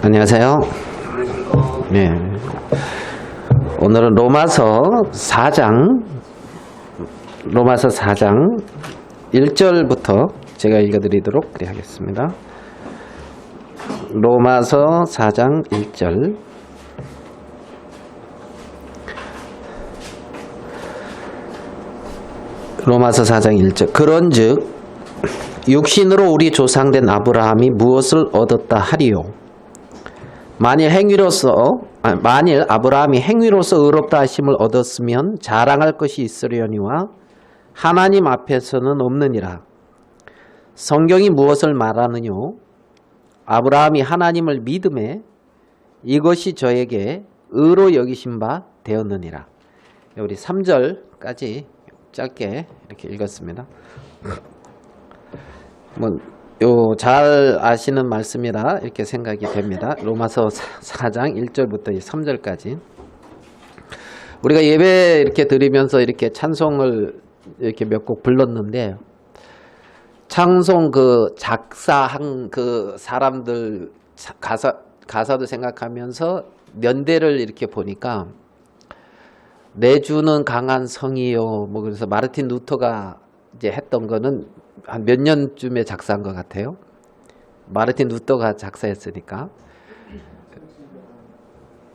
안녕하세요. 네. 오늘은 로마서 4장 1절부터 제가 읽어드리도록 하겠습니다. 로마서 4장 1절. 로마서 4장 1절. 그런즉 육신으로 우리 조상된 아브라함이 무엇을 얻었다 하리요? 만일 아브라함이 행위로서 의롭다 하심을 얻었으면 자랑할 것이 있으려니와 하나님 앞에서는 없느니라. 성경이 무엇을 말하느뇨? 아브라함이 하나님을 믿음에 이것이 저에게 의로 여기신 바 되었느니라. 우리 3절까지 짧게 이렇게 읽었습니다. 잘 아시는 말씀이라 이렇게 생각이 됩니다. 로마서 4장 1절부터 3절까지. 우리가 예배 이렇게 드리면서 이렇게 찬송을 이렇게 몇 곡 불렀는데, 찬송 작사한 사람들 가사도 생각하면서 연대를 이렇게 보니까, 내 주는 강한 성이요. 그래서 마르틴 루터가 이제 했던 거는 한 몇 년쯤에 작사한 것 같아요. 마르틴 루터가 작사했으니까.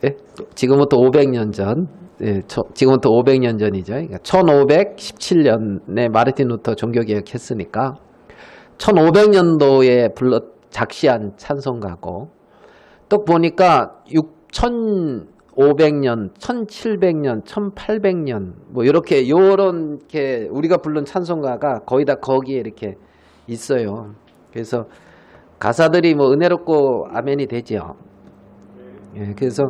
예? 지금부터 500년 전. 예, 지금부터 500년 전이죠. 그러니까 1517년에 마르틴 루터 종교개혁 했으니까 1500년도에 작시한 찬송가고, 또 보니까 1500년, 1700년, 1800년 이렇게 요렇게 우리가 부른 찬송가가 거의 다 거기에 이렇게 있어요. 그래서 가사들이 은혜롭고 아멘이 되죠. 예, 그래서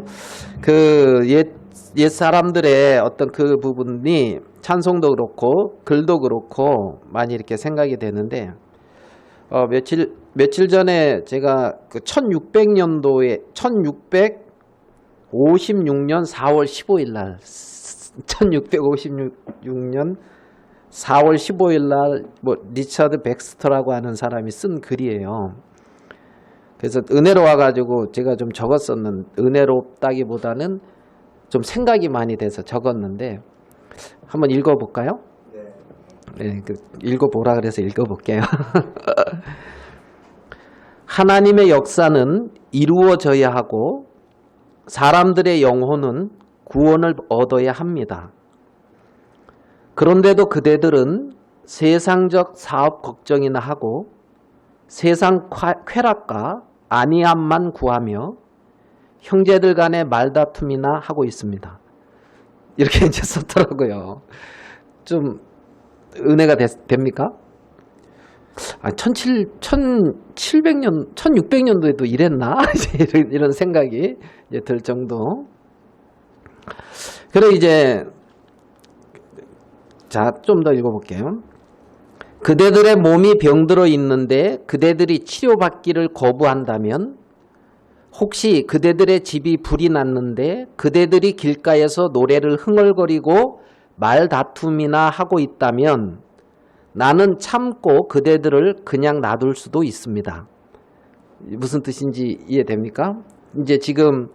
옛 사람들의 어떤 그 부분이 찬송도 그렇고 글도 그렇고 많이 이렇게 생각이 되는데, 며칠 전에 제가 1656년 4월 15일 날 1656년 4월 15일 날 리처드 백스터라고 하는 사람이 쓴 글이에요. 그래서 은혜로워가지고 제가 좀 은혜롭다기보다는 좀 생각이 많이 돼서 적었는데, 한번 읽어볼까요? 네, 읽어보라 그래서 읽어볼게요. 하나님의 역사는 이루어져야 하고 사람들의 영혼은 구원을 얻어야 합니다. 그런데도 그대들은 세상적 사업 걱정이나 하고 세상 쾌락과 안위함만 구하며 형제들 간의 말다툼이나 하고 있습니다. 이렇게 이제 썼더라고요. 좀 은혜가 됩니까? 1700년, 1600년도에도 이랬나? 이런 생각이 이제 들 정도. 그래, 좀 더 읽어볼게요. 그대들의 몸이 병들어 있는데 그대들이 치료받기를 거부한다면, 혹시 그대들의 집이 불이 났는데 그대들이 길가에서 노래를 흥얼거리고 말다툼이나 하고 있다면, 나는 참고 그대들을 그냥 놔둘 수도 있습니다. 무슨 뜻인지 이해됩니까? 이제 지금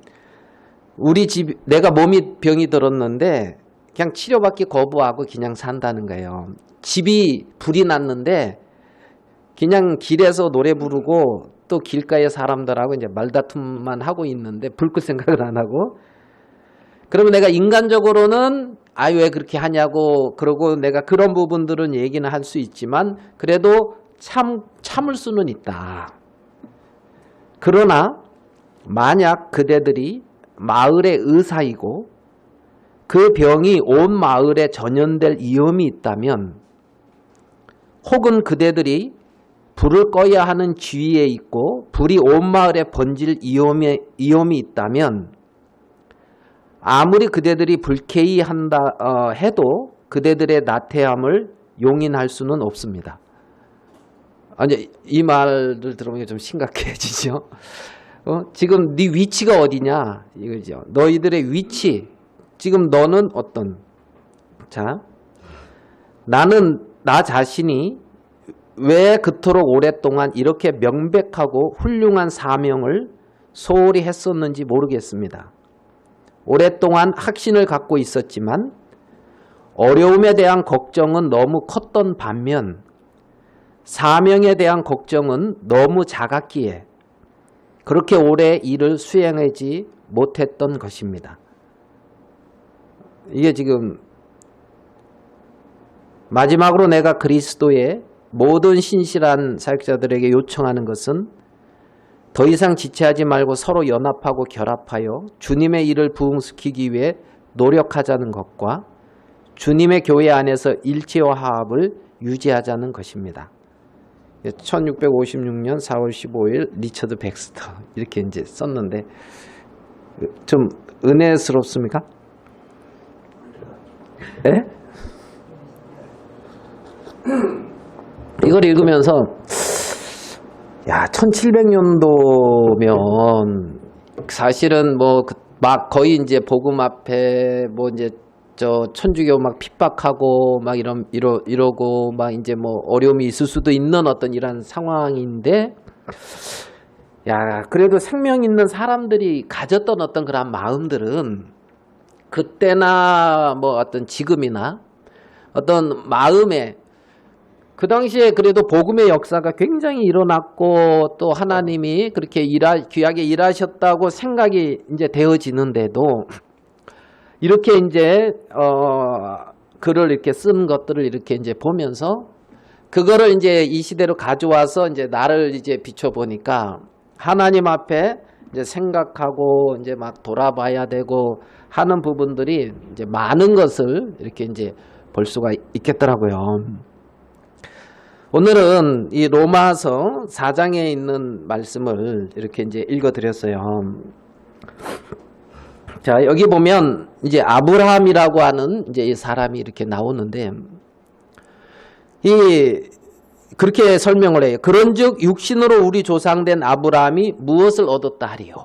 내가 병이 들었는데 그냥 치료받기 거부하고 그냥 산다는 거예요. 집이 불이 났는데 그냥 길에서 노래 부르고 또 길가의 사람들하고 이제 말다툼만 하고 있는데 불 끌 생각을 안 하고, 그러면 내가 인간적으로는 왜 그렇게 하냐고 그러고 내가 그런 부분들은 얘기는 할 수 있지만 그래도 참을 수는 있다. 그러나 만약 그대들이 마을의 의사이고 그 병이 온 마을에 전염될 위험이 있다면, 혹은 그대들이 불을 꺼야 하는 지위에 있고 불이 온 마을에 번질 위험이 있다면, 아무리 그대들이 불쾌히 한다 해도 그대들의 나태함을 용인할 수는 없습니다. 아니, 이 말을 들어보니까 좀 심각해지죠. 지금 네 위치가 어디냐 이거죠. 너희들의 위치, 지금 너는 어떤, 나는 나 자신이 왜 그토록 오랫동안 이렇게 명백하고 훌륭한 사명을 소홀히 했었는지 모르겠습니다. 오랫동안 확신을 갖고 있었지만 어려움에 대한 걱정은 너무 컸던 반면 사명에 대한 걱정은 너무 작았기에 그렇게 오래 일을 수행하지 못했던 것입니다. 이게 지금 마지막으로 내가 그리스도의 모든 신실한 사역자들에게 요청하는 것은 더 이상 지체하지 말고 서로 연합하고 결합하여 주님의 일을 부흥시키기 위해 노력하자는 것과 주님의 교회 안에서 일체와 화합을 유지하자는 것입니다. 1656년 4월 15일 리처드 백스터 이렇게 이제 썼는데 좀 은혜스럽습니까? 예? 이걸 읽으면서 야 1700년도면 사실은 뭐 막 거의 이제 복음 앞에 뭐 이제 저 천주교 막 핍박하고 막 이러고 막 이제 뭐 어려움이 있을 수도 있는 어떤 이런 상황인데 야 그래도 생명 있는 사람들이 가졌던 어떤 그런 마음들은 그때나 뭐 어떤 지금이나 어떤 마음에 그 당시에 그래도 복음의 역사가 굉장히 일어났고 또 하나님이 그렇게 귀하게 일하셨다고 생각이 이제 되어지는데도 이렇게 이제 글을 이렇게 쓴 것들을 이렇게 이제 보면서 그거를 이제 이 시대로 가져와서 이제 나를 이제 비춰보니까 하나님 앞에 이제 생각하고 이제 막 돌아봐야 되고 하는 부분들이 이제 많은 것을 이렇게 이제 볼 수가 있겠더라고요. 오늘은 이 로마서 4장에 있는 말씀을 이렇게 이제 읽어드렸어요. 자, 여기 보면 이제 아브라함이라고 하는 이제 이 사람이 이렇게 나오는데 그렇게 설명을 해요. 그런즉 육신으로 우리 조상된 아브라함이 무엇을 얻었다 하리요.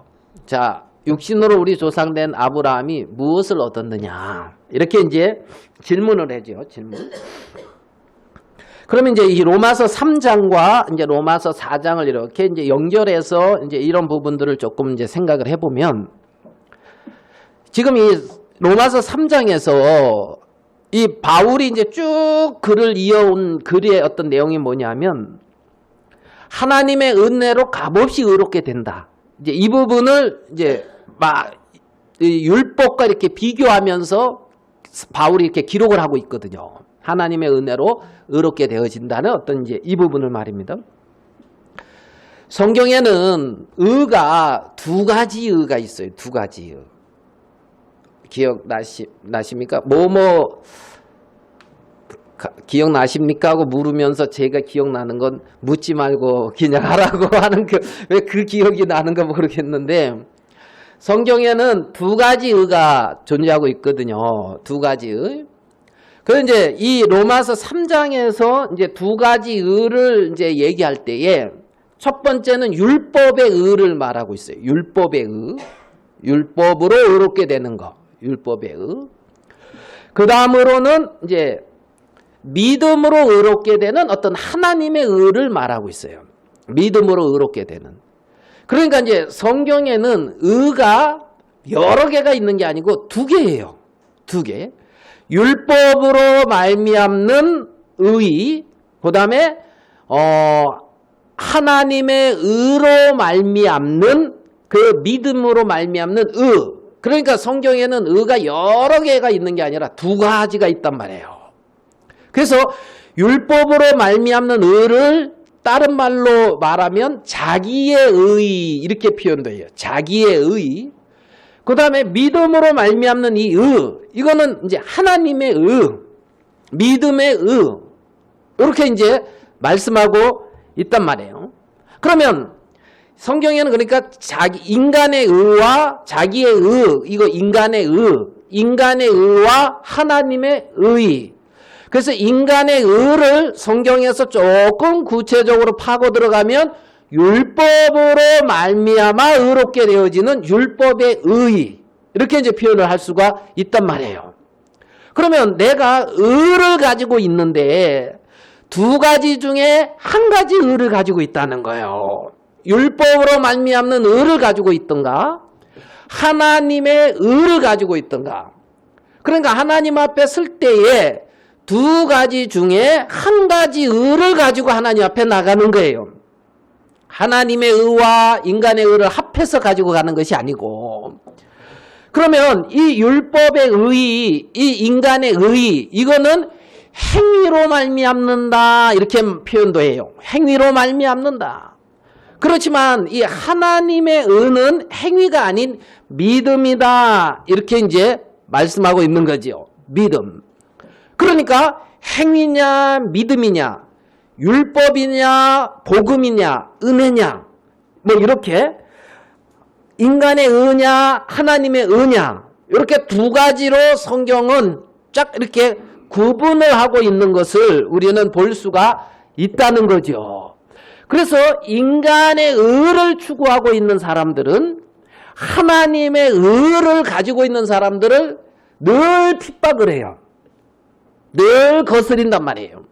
자, 육신으로 우리 조상된 아브라함이 무엇을 얻었느냐. 이렇게 이제 질문을 하죠. 질문. 그러면 이제 이 로마서 3장과 이제 로마서 4장을 이렇게 이제 연결해서 이제 이런 부분들을 조금 이제 생각을 해보면 지금 이 로마서 3장에서 이 바울이 이제 쭉 글을 이어온 글의 어떤 내용이 뭐냐면 하나님의 은혜로 값없이 의롭게 된다. 이제 이 부분을 이제 막 율법과 이렇게 비교하면서 바울이 이렇게 기록을 하고 있거든요. 하나님의 은혜로 의롭게 되어진다는 어떤 이제 이 부분을 말입니다. 성경에는 의가 두 가지 의가 있어요. 두 가지 의. 기억나십니까? 기억나십니까? 하고 물으면서 제가 기억나는 건 묻지 말고 그냥 하라고 하는 왜 그 기억이 나는 가 모르겠는데 성경에는 두 가지 의가 존재하고 있거든요. 두 가지 의. 그 이제 이 로마서 3장에서 이제 두 가지 의를 이제 얘기할 때에 첫 번째는 율법의 의를 말하고 있어요. 율법의 의. 율법으로 의롭게 되는 거. 율법의 의. 그 다음으로는 이제 믿음으로 의롭게 되는 어떤 하나님의 의를 말하고 있어요. 믿음으로 의롭게 되는. 그러니까 이제 성경에는 의가 여러 개가 있는 게 아니고 두 개예요. 두 개. 율법으로 말미암는 의, 그 다음에 하나님의 의로 말미암는 그 믿음으로 말미암는 의. 그러니까 성경에는 의가 여러 개가 있는 게 아니라 두 가지가 있단 말이에요. 그래서 율법으로 말미암는 의를 다른 말로 말하면 자기의 의 이렇게 표현돼요. 자기의 의. 그 다음에 믿음으로 말미암는 이 의, 이거는 이제 하나님의 의, 믿음의 의, 이렇게 이제 말씀하고 있단 말이에요. 그러면 성경에는 그러니까 인간의 의와 자기의 의, 이거 인간의 의와 하나님의 의. 그래서 인간의 의를 성경에서 조금 구체적으로 파고 들어가면 율법으로 말미암아 의롭게 되어지는 율법의 의, 이렇게 이제 표현을 할 수가 있단 말이에요. 그러면 내가 의를 가지고 있는데 두 가지 중에 한 가지 의를 가지고 있다는 거예요. 율법으로 말미암는 의를 가지고 있던가 하나님의 의를 가지고 있던가. 그러니까 하나님 앞에 설 때에 두 가지 중에 한 가지 의를 가지고 하나님 앞에 나가는 거예요. 하나님의 의와 인간의 의를 합해서 가지고 가는 것이 아니고. 그러면 이 율법의 의, 이 인간의 의, 이거는 행위로 말미암는다 이렇게 표현도 해요. 행위로 말미암는다. 그렇지만 이 하나님의 의는 행위가 아닌 믿음이다 이렇게 이제 말씀하고 있는 거죠. 믿음. 그러니까 행위냐 믿음이냐 율법이냐 복음이냐 은혜냐 뭐 이렇게 인간의 의냐 하나님의 의냐 이렇게 두 가지로 성경은 쫙 이렇게 구분을 하고 있는 것을 우리는 볼 수가 있다는 거죠. 그래서 인간의 의를 추구하고 있는 사람들은 하나님의 의를 가지고 있는 사람들을 늘 핍박을 해요. 늘 거스린단 말이에요.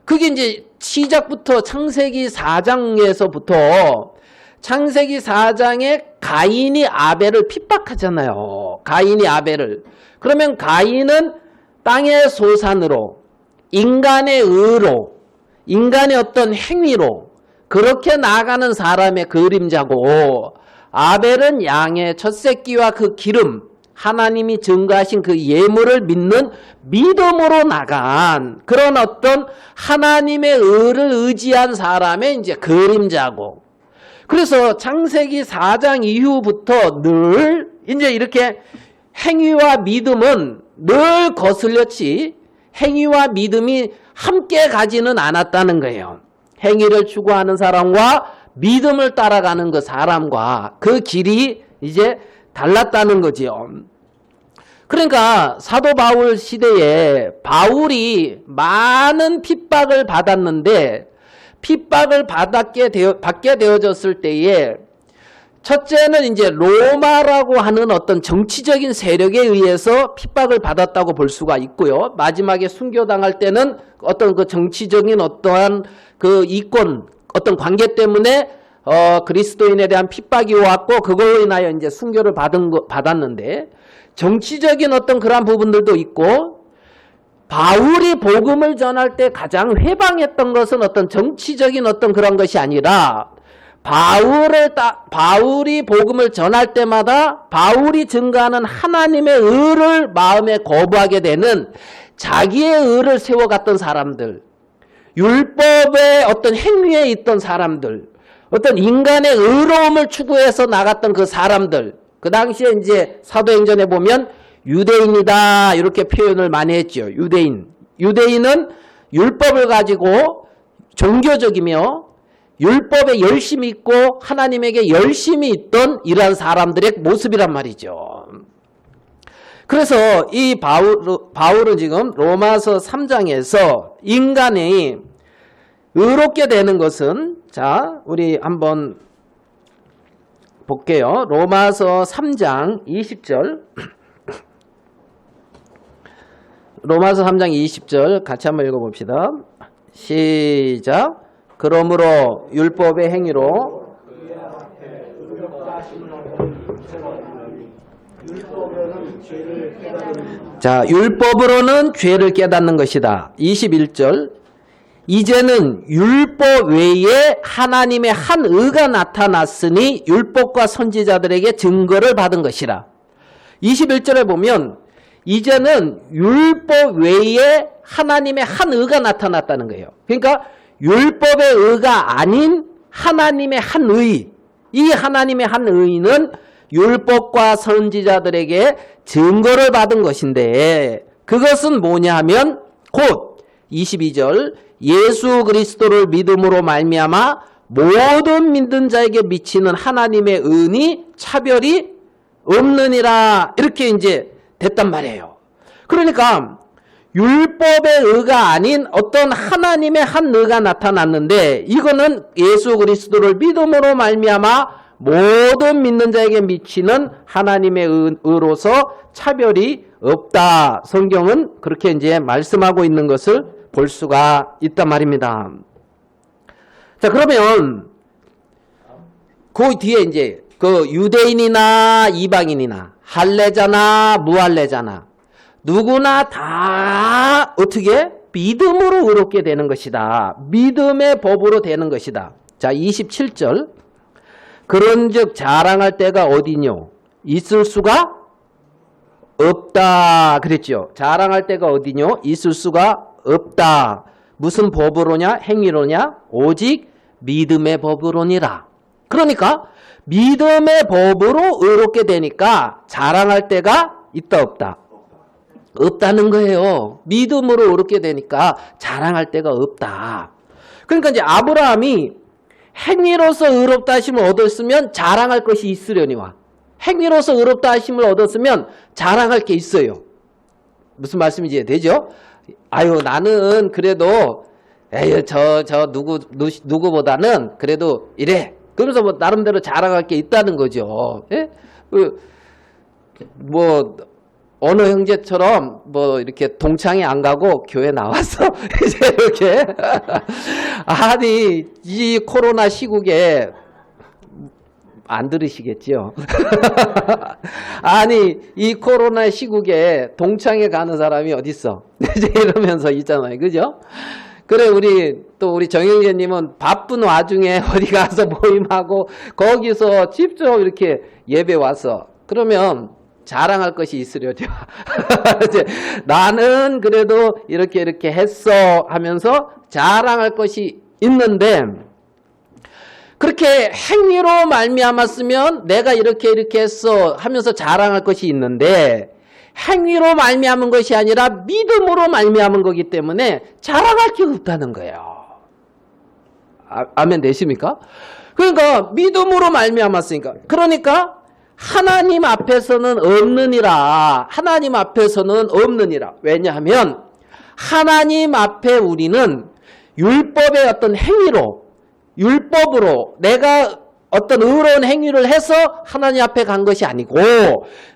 그게 이제 시작부터 창세기 4장에서부터 창세기 4장에 가인이 아벨을 핍박하잖아요. 가인이 아벨을. 그러면 가인은 땅의 소산으로 인간의 의로 인간의 어떤 행위로 그렇게 나아가는 사람의 그림자고 아벨은 양의 첫 새끼와 그 기름 하나님이 증거하신 그 예물을 믿는 믿음으로 나간 그런 어떤 하나님의 의를 의지한 사람의 이제 그림자고. 그래서 창세기 4장 이후부터 늘 이제 이렇게 행위와 믿음은 늘 거슬렸지 행위와 믿음이 함께 가지는 않았다는 거예요. 행위를 추구하는 사람과 믿음을 따라가는 그 사람과 그 길이 이제 달랐다는 거지요. 그러니까 사도 바울 시대에 바울이 많은 핍박을 받았는데 핍박을 받게 되어졌을 때에 첫째는 이제 로마라고 하는 어떤 정치적인 세력에 의해서 핍박을 받았다고 볼 수가 있고요. 마지막에 순교당할 때는 어떤 그 정치적인 어떠한 그 이권, 어떤 관계 때문에 그리스도인에 대한 핍박이 왔고 그걸로 인하여 이제 순교를 받았는데 정치적인 어떤 그러한 부분들도 있고 바울이 복음을 전할 때 가장 회방했던 것은 어떤 정치적인 어떤 그런 것이 아니라 바울이 복음을 전할 때마다 바울이 증거하는 하나님의 의를 마음에 거부하게 되는 자기의 의를 세워갔던 사람들, 율법의 어떤 행위에 있던 사람들, 어떤 인간의 의로움을 추구해서 나갔던 그 사람들, 그 당시에 이제 사도행전에 보면 유대인이다 이렇게 표현을 많이 했죠. 유대인은 율법을 가지고 종교적이며 율법에 열심히 있고 하나님에게 열심히 있던 이러한 사람들의 모습이란 말이죠. 그래서 이 바울은 지금 로마서 3장에서 인간이 의롭게 되는 것은 자 우리 한번 볼게요. 로마서 3장 20절 로마서 3장 20절 같이 한번 읽어봅시다. 시작. 그러므로 율법의 행위로 자 율법으로는 죄를 깨닫는 것이다. 21절 이제는 율법 외에 하나님의 한 의가 나타났으니 율법과 선지자들에게 증거를 받은 것이라. 21절에 보면 이제는 율법 외에 하나님의 한 의가 나타났다는 거예요. 그러니까 율법의 의가 아닌 하나님의 한 의, 이 하나님의 한 의는 율법과 선지자들에게 증거를 받은 것인데 그것은 뭐냐 하면 곧 22절 예수 그리스도를 믿음으로 말미암아 모든 믿는 자에게 미치는 하나님의 은이 차별이 없느니라 이렇게 이제 됐단 말이에요. 그러니까 율법의 의가 아닌 어떤 하나님의 한 의가 나타났는데 이거는 예수 그리스도를 믿음으로 말미암아 모든 믿는 자에게 미치는 하나님의 의로서 차별이 없다. 성경은 그렇게 이제 말씀하고 있는 것을 볼 수가 있단 말입니다. 자, 그러면 그 뒤에 이제 그 유대인이나 이방인이나 할례자나 무할례자나 누구나 다 어떻게 믿음으로 의롭게 되는 것이다. 믿음의 법으로 되는 것이다. 자, 27절. 그런즉 자랑할 때가 어디뇨? 있을 수가 없다. 그랬죠. 자랑할 때가 어디뇨? 있을 수가 없다. 무슨 법으로냐? 행위로냐? 오직 믿음의 법으로니라. 그러니까 믿음의 법으로 의롭게 되니까 자랑할 때가 있다 없다? 없다는 거예요. 믿음으로 의롭게 되니까 자랑할 데가 없다. 그러니까 이제 아브라함이 행위로서 의롭다 하심을 얻었으면 자랑할 것이 있으려니와 행위로서 의롭다 하심을 얻었으면 자랑할 게 있어요. 무슨 말씀인지 되죠? 아유, 나는 그래도 에이, 누구보다는 그래도 이래. 그러면서 뭐 나름대로 자랑할 게 있다는 거죠. 예? 뭐 어느 형제처럼 뭐 이렇게 동창회 안 가고 교회 나와서 이제 이렇게 아니 이 코로나 시국에 안 들으시겠죠? 아니 이 코로나 시국에 동창회 가는 사람이 어딨어? 이제 이러면서 있잖아요, 그죠? 그래 우리 정영재님은 바쁜 와중에 어디 가서 모임하고 거기서 직접 이렇게 예배 와서 그러면 자랑할 것이 있으려죠. 나는 그래도 이렇게 했어 하면서 자랑할 것이 있는데 그렇게 행위로 말미암았으면 내가 이렇게 했어 하면서 자랑할 것이 있는데 행위로 말미암은 것이 아니라 믿음으로 말미암은 거기 때문에 자랑할 게 없다는 거예요. 아멘 되십니까? 그러니까 믿음으로 말미암았으니까 그러니까 하나님 앞에서는 없느니라. 하나님 앞에서는 없느니라. 왜냐하면 하나님 앞에 우리는 율법의 어떤 행위로 율법으로 내가 어떤 의로운 행위를 해서 하나님 앞에 간 것이 아니고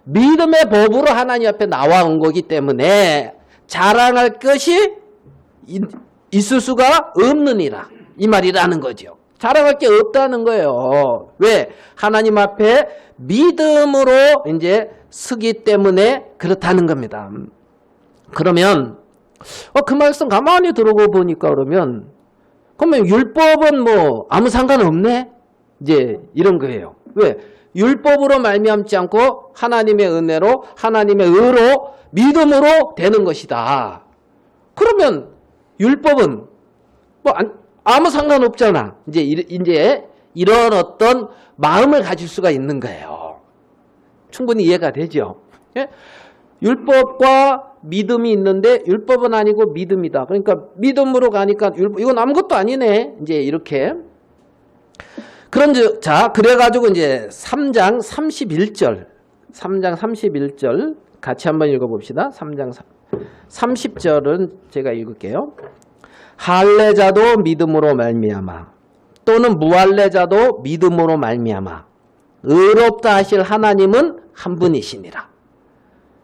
믿음의 법으로 하나님 앞에 나와온 거기 때문에 자랑할 것이 있을 수가 없느니라. 이 말이라는 거죠. 자랑할 게 없다는 거예요. 왜? 하나님 앞에 믿음으로 이제 서기 때문에 그렇다는 겁니다. 그러면 그 말씀 가만히 들어보고 보니까 그러면 율법은 뭐 아무 상관없네? 이제 이런 거예요. 왜? 율법으로 말미암지 않고 하나님의 은혜로 하나님의 의로 믿음으로 되는 것이다. 그러면 율법은 뭐 아무 상관없잖아. 이제 이런 어떤 마음을 가질 수가 있는 거예요. 충분히 이해가 되죠? 예? 율법과 믿음이 있는데 율법은 아니고 믿음이다. 그러니까 믿음으로 가니까 이건 아무것도 아니네. 이제 이렇게. 자, 그래가지고 이제 3장 31절 같이 한번 읽어봅시다. 3장 30절은 제가 읽을게요. 할례자도 믿음으로 말미암아 또는 무할례자도 믿음으로 말미암아 의롭다 하실 하나님은 한 분이시니라.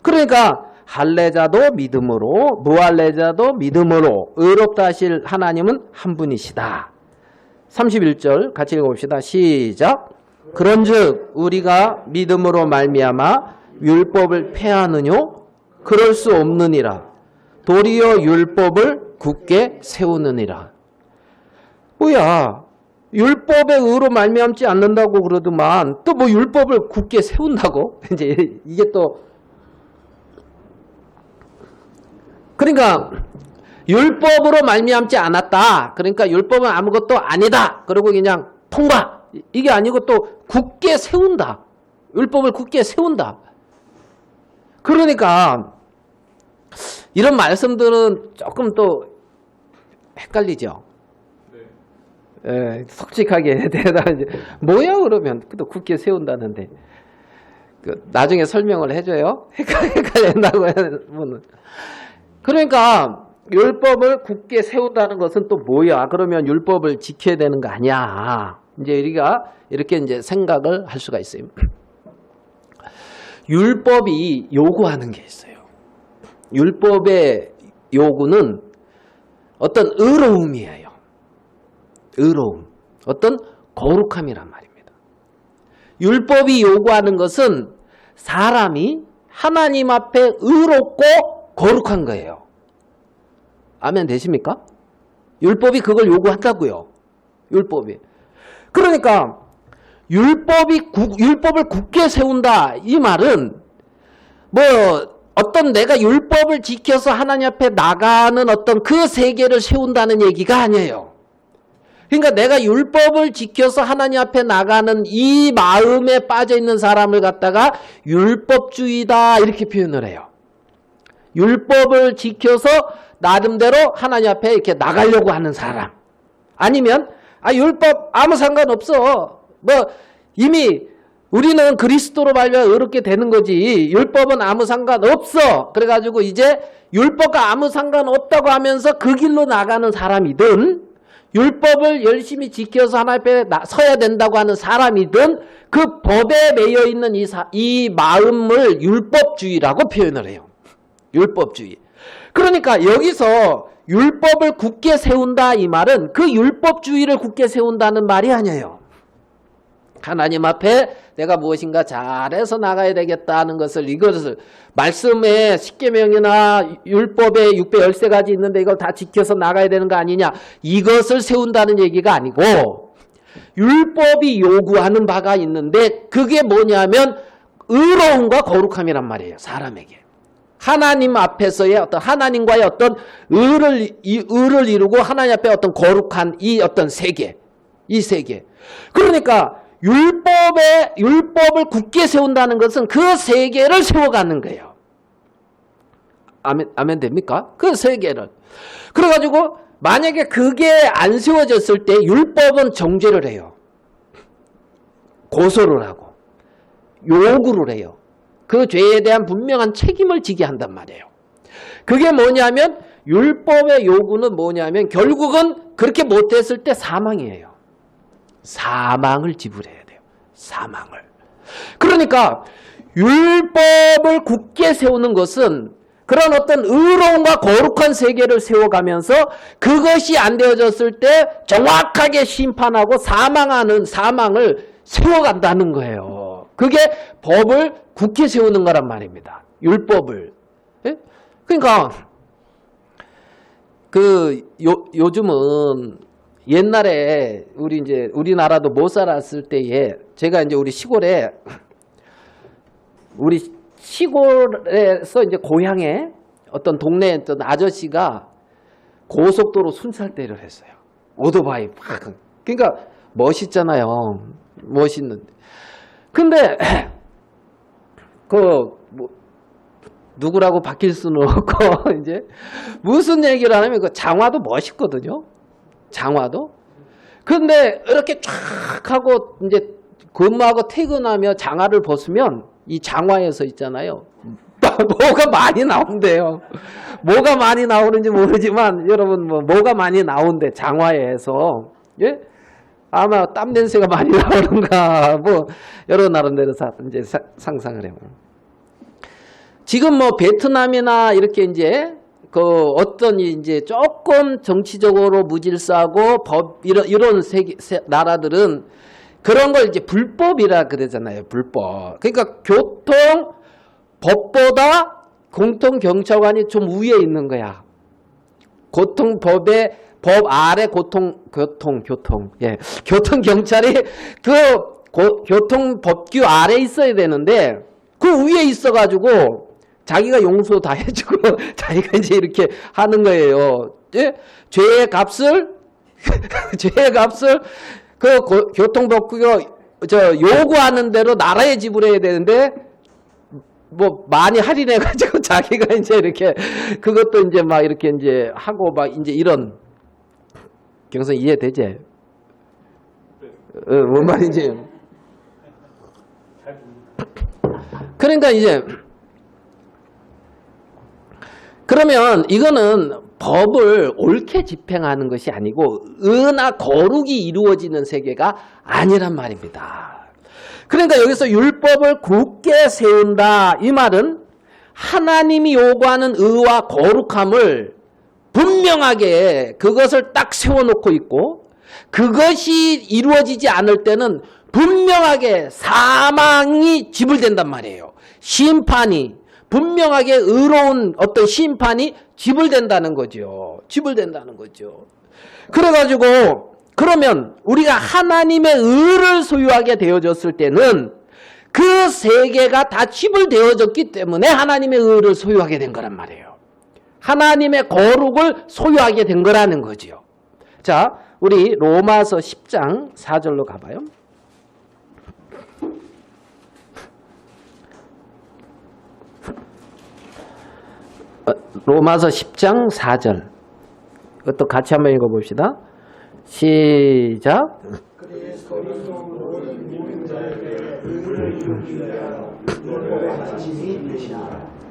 그러니까 할례자도 믿음으로 무할례자도 믿음으로 의롭다 하실 하나님은 한 분이시다. 31절 같이 읽어봅시다. 시작. 그런즉 우리가 믿음으로 말미암아 율법을 폐하느뇨? 그럴 수 없느니라. 도리어 율법을 굳게 세우느니라. 뭐야? 율법의 의로 말미암지 않는다고 그러더만 또 뭐 율법을 굳게 세운다고? 이제 이게 또 그러니까 율법으로 말미암지 않았다. 그러니까 율법은 아무것도 아니다. 그리고 그냥 통과. 이게 아니고 또 굳게 세운다. 율법을 굳게 세운다. 그러니까 이런 말씀들은 조금 또 헷갈리죠. 네. 솔직하게 대답하지. 뭐야 그러면 또 굳게 세운다는데 나중에 설명을 해줘요. 헷갈린다고 하면 그러니까 율법을 굳게 세운다는 것은 또 뭐야? 그러면 율법을 지켜야 되는 거 아니야? 이제 우리가 이렇게 이제 생각을 할 수가 있어요. 율법이 요구하는 게 있어요. 율법의 요구는 어떤 의로움이에요. 의로움. 어떤 거룩함이란 말입니다. 율법이 요구하는 것은 사람이 하나님 앞에 의롭고 거룩한 거예요. 아멘 되십니까? 율법이 그걸 요구한다고요. 율법이. 그러니까 율법을 굳게 세운다 이 말은 뭐 어떤 내가 율법을 지켜서 하나님 앞에 나가는 어떤 그 세계를 세운다는 얘기가 아니에요. 그러니까 내가 율법을 지켜서 하나님 앞에 나가는 이 마음에 빠져있는 사람을 갖다가 율법주의다 이렇게 표현을 해요. 율법을 지켜서 나름대로 하나님 앞에 이렇게 나가려고 하는 사람. 아니면 율법 아무 상관없어. 뭐 이미 우리는 그리스도로 말미암아 의롭게 되는 거지. 율법은 아무 상관없어. 그래가지고 이제 율법과 아무 상관없다고 하면서 그 길로 나가는 사람이든 율법을 열심히 지켜서 하나님 앞에 서야 된다고 하는 사람이든 그 법에 매여 있는 이 마음을 율법주의라고 표현을 해요. 율법주의. 그러니까 여기서 율법을 굳게 세운다 이 말은 그 율법주의를 굳게 세운다는 말이 아니에요. 하나님 앞에 내가 무엇인가 잘해서 나가야 되겠다는 것을 이것을 말씀에 십계명이나 율법에 613가지 있는데 이걸 다 지켜서 나가야 되는 거 아니냐 이것을 세운다는 얘기가 아니고 율법이 요구하는 바가 있는데 그게 뭐냐면 의로움과 거룩함이란 말이에요. 사람에게. 하나님 앞에서의 어떤 하나님과의 어떤 의를 이루고 하나님 앞에 어떤 거룩한 이 어떤 세계 이 세계. 그러니까 율법을 굳게 세운다는 것은 그 세계를 세워가는 거예요. 아멘 됩니까? 그 세계를. 그래가지고 만약에 그게 안 세워졌을 때 율법은 정죄를 해요. 고소를 하고 요구를 해요. 그 죄에 대한 분명한 책임을 지게 한단 말이에요. 그게 뭐냐면 율법의 요구는 뭐냐면 결국은 그렇게 못했을 때 사망이에요. 사망을 지불해야 돼요. 사망을. 그러니까 율법을 굳게 세우는 것은 그런 어떤 의로움과 거룩한 세계를 세워가면서 그것이 안 되어졌을 때 정확하게 심판하고 사망을 세워간다는 거예요. 그게 법을 굳게 세우는 거란 말입니다. 율법을. 예? 그러니까 요즘은 옛날에 우리나라도 못 살았을 때에 제가 이제 우리 시골에서 이제 고향에 어떤 동네에 어떤 아저씨가 고속도로 순찰대를 했어요. 오토바이 막. 그러니까 멋있잖아요. 멋있는데. 근데 누구라고 바뀔 수는 없고 이제 무슨 얘기를 하냐면 그 장화도 멋있거든요. 장화도. 근데 이렇게 쫙 하고 이제 근무하고 퇴근하며 장화를 벗으면 이 장화에서 있잖아요. 뭐가 많이 나온대요. 뭐가 많이 나오는지 모르지만 여러분 뭐가 많이 나온대 장화에서. 예? 아마 땀 냄새가 많이 나오는가 뭐 여러 나름대로 이제 상상을 해요. 지금 베트남이나 이렇게 이제 어떤 이제 조금 정치적으로 무질서하고 이런 나라들은 그런 걸 이제 불법이라 그러잖아요. 불법. 그러니까 법보다 공통경찰관이 좀 위에 있는 거야. 법 아래 교통경찰이 교통법규 아래 있어야 되는데 그 위에 있어가지고 자기가 용서 다 해주고 자기가 이제 이렇게 하는 거예요. 예? 죄의 값을 교통법규가 요구하는 대로 나라에 지불해야 되는데 많이 할인해가지고 자기가 이제 이렇게 그것도 이제 막 이렇게 이제 하고 막 이제 이런 경선 이해되지? 뭔 말인지. 그러니까 이제 그러면 이거는 법을 옳게 집행하는 것이 아니고 의나 거룩이 이루어지는 세계가 아니란 말입니다. 그러니까 여기서 율법을 굳게 세운다 이 말은 하나님이 요구하는 의와 거룩함을 분명하게 그것을 딱 세워놓고 있고 그것이 이루어지지 않을 때는 분명하게 사망이 지불된단 말이에요. 심판이 분명하게 의로운 어떤 심판이 지불된다는 거죠. 지불된다는 거죠. 그래가지고 그러면 우리가 하나님의 의를 소유하게 되어졌을 때는 그 세계가 다 지불되어졌기 때문에 하나님의 의를 소유하게 된 거란 말이에요. 하나님의 거룩을 소유하게 된 거라는 거죠. 자, 우리 로마서 10장 4절로 가봐요. 로마서 10장 4절. 이것도 같이 한번 읽어봅시다. 시작.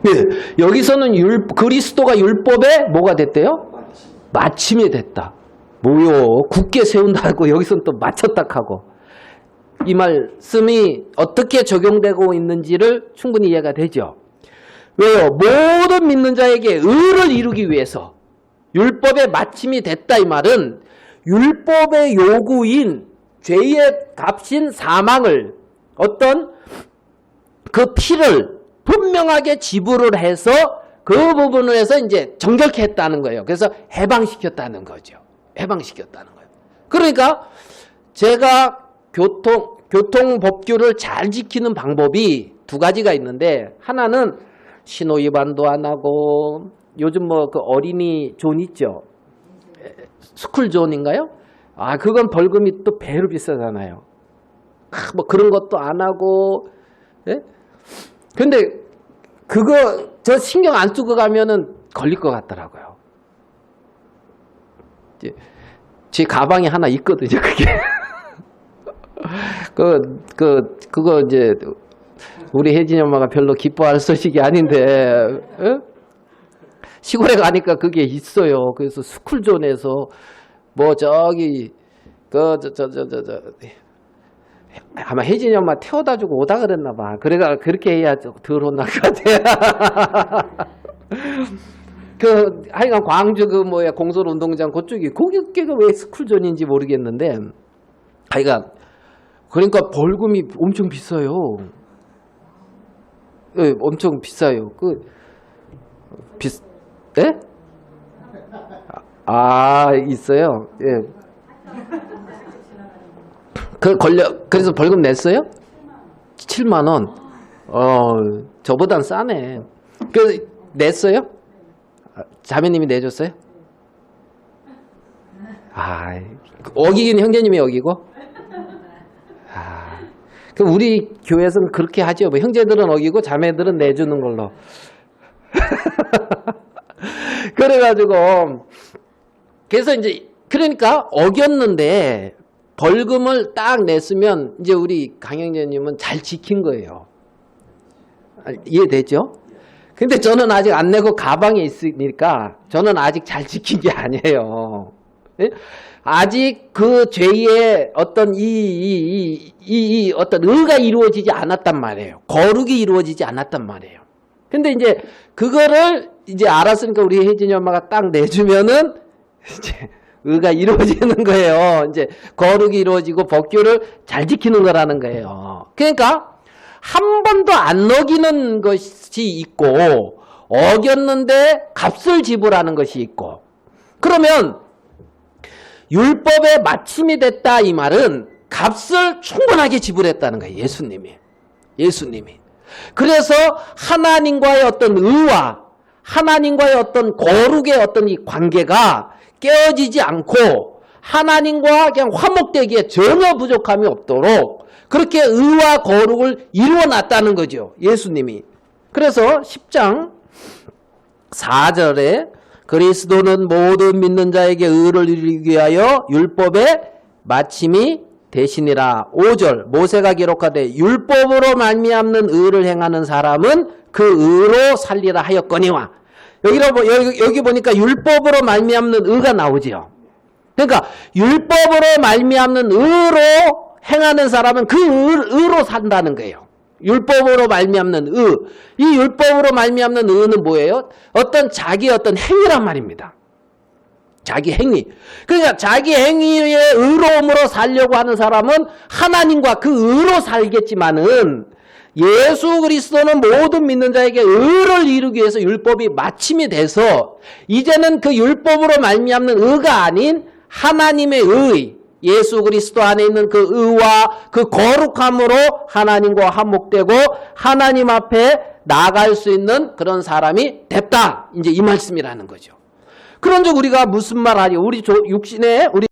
네, 여기서는 그리스도가 율법에 뭐가 됐대요? 마침이 됐다. 뭐요? 굳게 세운다고 여기서는 또 맞췄다 하고. 이 말씀이 어떻게 적용되고 있는지를 충분히 이해가 되죠. 왜요? 모든 믿는 자에게 의를 이루기 위해서 율법의 마침이 됐다 이 말은 율법의 요구인 죄의 값인 사망을 어떤 그 피를 분명하게 지불을 해서 그 부분을 해서 이제 정결케 했다는 거예요. 그래서 해방시켰다는 거죠. 해방시켰다는 거예요. 그러니까 제가 교통법규를 잘 지키는 방법이 두 가지가 있는데 하나는 신호 위반도 안 하고 요즘 뭐 그 어린이 존 있죠. 스쿨 존인가요? 아, 그건 벌금이 또 배로 비싸잖아요. 뭐 그런 것도 안 하고, 예? 근데 그거 저 신경 안 쓰고 가면은 걸릴 것 같더라고요. 제 가방에 하나 있거든요, 그게. 그거 이제 우리 혜진이 엄마가 별로 기뻐할 소식이 아닌데, 예? 시골에 가니까 그게 있어요. 그래서 스쿨존에서 뭐 저기 아마 혜진이 엄마 태워다 주고 오다 그랬나 봐. 그래가 그렇게 해야 덜 혼날 것 같아. 하여간 광주 공설 운동장 그쪽이 거기가 왜 스쿨존인지 모르겠는데 하여간 그러니까 벌금이 엄청 비싸요. 네, 엄청 비싸요. 예? 있어요. 예. 그래서 벌금 냈어요? 7만 원. 저보단 싸네. 냈어요? 자매님이 내줬어요? 어기긴 형제님이 어기고? 그럼 우리 교회에서는 그렇게 하죠. 뭐 형제들은 어기고 자매들은 내주는 걸로. 그래가지고 그래서 이제 그러니까 어겼는데 벌금을 딱 냈으면 이제 우리 강영재님은 잘 지킨 거예요. 이해되죠? 근데 저는 아직 안 내고 가방에 있으니까 저는 아직 잘 지킨 게 아니에요. 예? 아직 그 죄의 어떤 어떤 의가 이루어지지 않았단 말이에요. 거룩이 이루어지지 않았단 말이에요. 근데 이제 그거를 이제 알았으니까 우리 혜진이 엄마가 딱 내주면은 이제 의가 이루어지는 거예요. 이제 거룩이 이루어지고 법규를 잘 지키는 거라는 거예요. 그러니까 한 번도 안 어기는 것이 있고 어겼는데 값을 지불하는 것이 있고 그러면 율법의 마침이 됐다 이 말은 값을 충분하게 지불했다는 거예요. 예수님이. 그래서 하나님과의 어떤 의와 하나님과의 어떤 거룩의 어떤 이 관계가 깨어지지 않고 하나님과 그냥 화목되기에 전혀 부족함이 없도록 그렇게 의와 거룩을 이루어 놨다는 거죠. 예수님이. 그래서 10장 4절에 그리스도는 모든 믿는 자에게 의를 이루기 위하여 율법의 마침이 되시니라. 5절 모세가 기록하되 율법으로 말미암는 의를 행하는 사람은 그 의로 살리라 하였거니와. 여기 보니까 율법으로 말미암는 의가 나오지요. 그러니까 율법으로 말미암는 의로 행하는 사람은 그 의로 산다는 거예요. 율법으로 말미암는 의. 이 율법으로 말미암는 의는 뭐예요? 어떤 자기의 어떤 행위란 말입니다. 자기 행위. 그러니까 자기 행위의 의로움으로 살려고 하는 사람은 하나님과 그 의로 살겠지만은 예수 그리스도는 모든 믿는 자에게 의를 이루기 위해서 율법이 마침이 돼서 이제는 그 율법으로 말미암는 의가 아닌 하나님의 의, 예수 그리스도 안에 있는 그 의와 그 거룩함으로 하나님과 한목되고 하나님 앞에 나아갈 수 있는 그런 사람이 됐다. 이제 이 말씀이라는 거죠. 그런즉 우리가 무슨 말 하니? 우리 육신에 우리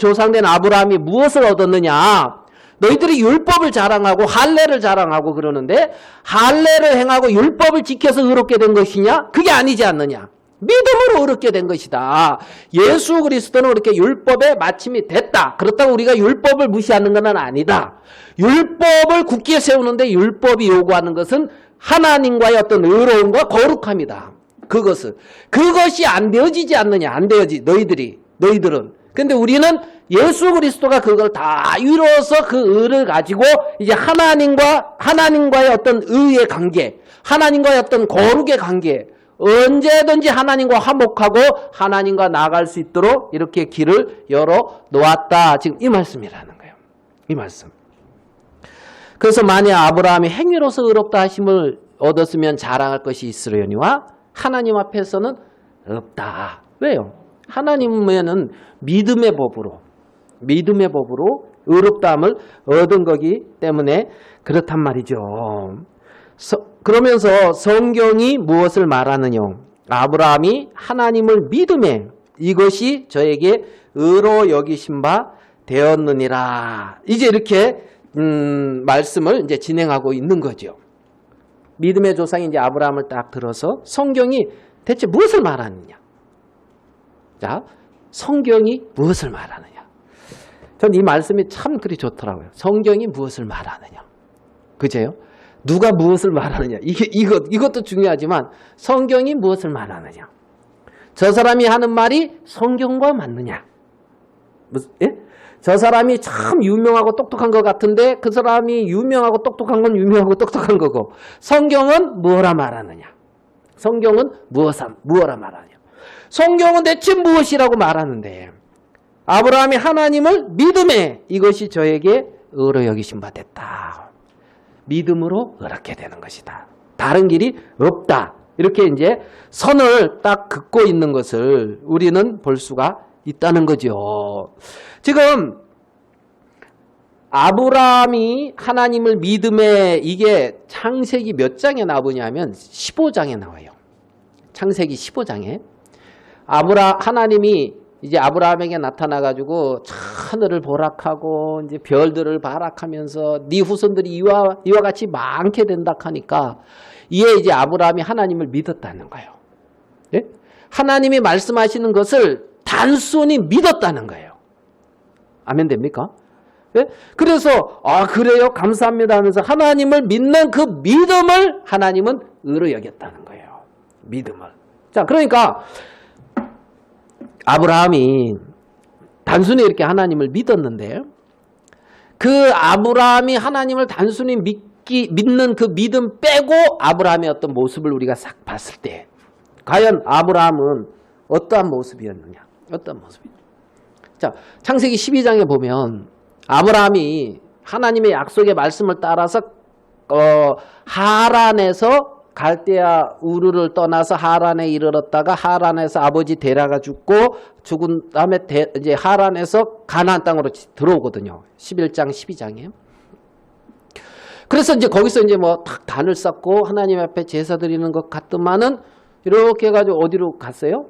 조상된 아브라함이 무엇을 얻었느냐? 너희들이 율법을 자랑하고 할례를 자랑하고 그러는데 할례를 행하고 율법을 지켜서 의롭게 된 것이냐? 그게 아니지 않느냐? 믿음으로 의롭게 된 것이다. 예수 그리스도는 그렇게 율법에 마침이 됐다. 그렇다고 우리가 율법을 무시하는 건 아니다. 율법을 굳게 세우는데 율법이 요구하는 것은 하나님과의 어떤 의로움과 거룩함이다. 그것이 안 되어지지 않느냐? 안 되어지. 너희들은. 근데 우리는 예수 그리스도가 그걸 다 이루어서 그 의를 가지고 이제 하나님과의 어떤 의의 관계, 하나님과의 어떤 거룩의 관계, 언제든지 하나님과 화목하고 하나님과 나아갈 수 있도록 이렇게 길을 열어 놓았다. 지금 이 말씀이라는 거예요. 이 말씀. 그래서 만약 아브라함이 행위로서 의롭다 하심을 얻었으면 자랑할 것이 있으려니와 하나님 앞에서는 없다. 왜요? 하나님에는 믿음의 법으로 의롭다함을 얻은 거기 때문에 그렇단 말이죠. 그러면서 성경이 무엇을 말하느냐? 아브라함이 하나님을 믿음에 이것이 저에게 의로 여기신 바 되었느니라. 이제 이렇게 말씀을 이제 진행하고 있는 거죠. 믿음의 조상인 이제 아브라함을 딱 들어서 성경이 대체 무엇을 말하느냐? 자, 성경이 무엇을 말하느냐? 전 이 말씀이 참 그리 좋더라고요. 성경이 무엇을 말하느냐? 그제요? 누가 무엇을 말하느냐? 이것도 중요하지만 성경이 무엇을 말하느냐? 저 사람이 하는 말이 성경과 맞느냐? 예? 저 사람이 참 유명하고 똑똑한 것 같은데 그 사람이 유명하고 똑똑한 건 유명하고 똑똑한 거고 성경은 무엇라 말하느냐? 성경은 무엇라 말하느냐? 성경은 대체 무엇이라고 말하는데 아브라함이 하나님을 믿음에 이것이 저에게 의로 여기신 바 됐다. 믿음으로 의롭게 되는 것이다. 다른 길이 없다. 이렇게 이제 선을 딱 긋고 있는 것을 우리는 볼 수가 있다는 거죠. 지금 아브라함이 하나님을 믿음에 이게 창세기 몇 장에 나오냐면 15장에 나와요. 창세기 15장에 하나님이 이제 아브라함에게 나타나가지고 하늘을 보락하고 이제 별들을 바락하면서 네 후손들이 이와 같이 많게 된다 하니까 이에 이제 아브라함이 하나님을 믿었다는 거예요. 네? 하나님이 말씀하시는 것을 단순히 믿었다는 거예요. 아멘 됩니까? 네? 그래서 그래요 감사합니다 하면서 하나님을 믿는 그 믿음을 하나님은 의로 여겼다는 거예요. 믿음을. 자, 그러니까 아브라함이 단순히 이렇게 하나님을 믿었는데 그 아브라함이 하나님을 단순히 믿는 그 믿음 빼고 아브라함의 어떤 모습을 우리가 싹 봤을 때 과연 아브라함은 어떠한 모습이었느냐? 어떤 모습이냐? 자, 창세기 12장에 보면 아브라함이 하나님의 약속의 말씀을 따라서 하란에서 갈대아 우르를 떠나서 하란에 이르렀다가 하란에서 아버지 데라가 죽은 다음에 이제 하란에서 가나안 땅으로 들어오거든요. 11장 12장에. 그래서 이제 거기서 이제 뭐 탁 단을 쌓고 하나님 앞에 제사 드리는 것 같더만은 이렇게 해가지고 어디로 갔어요?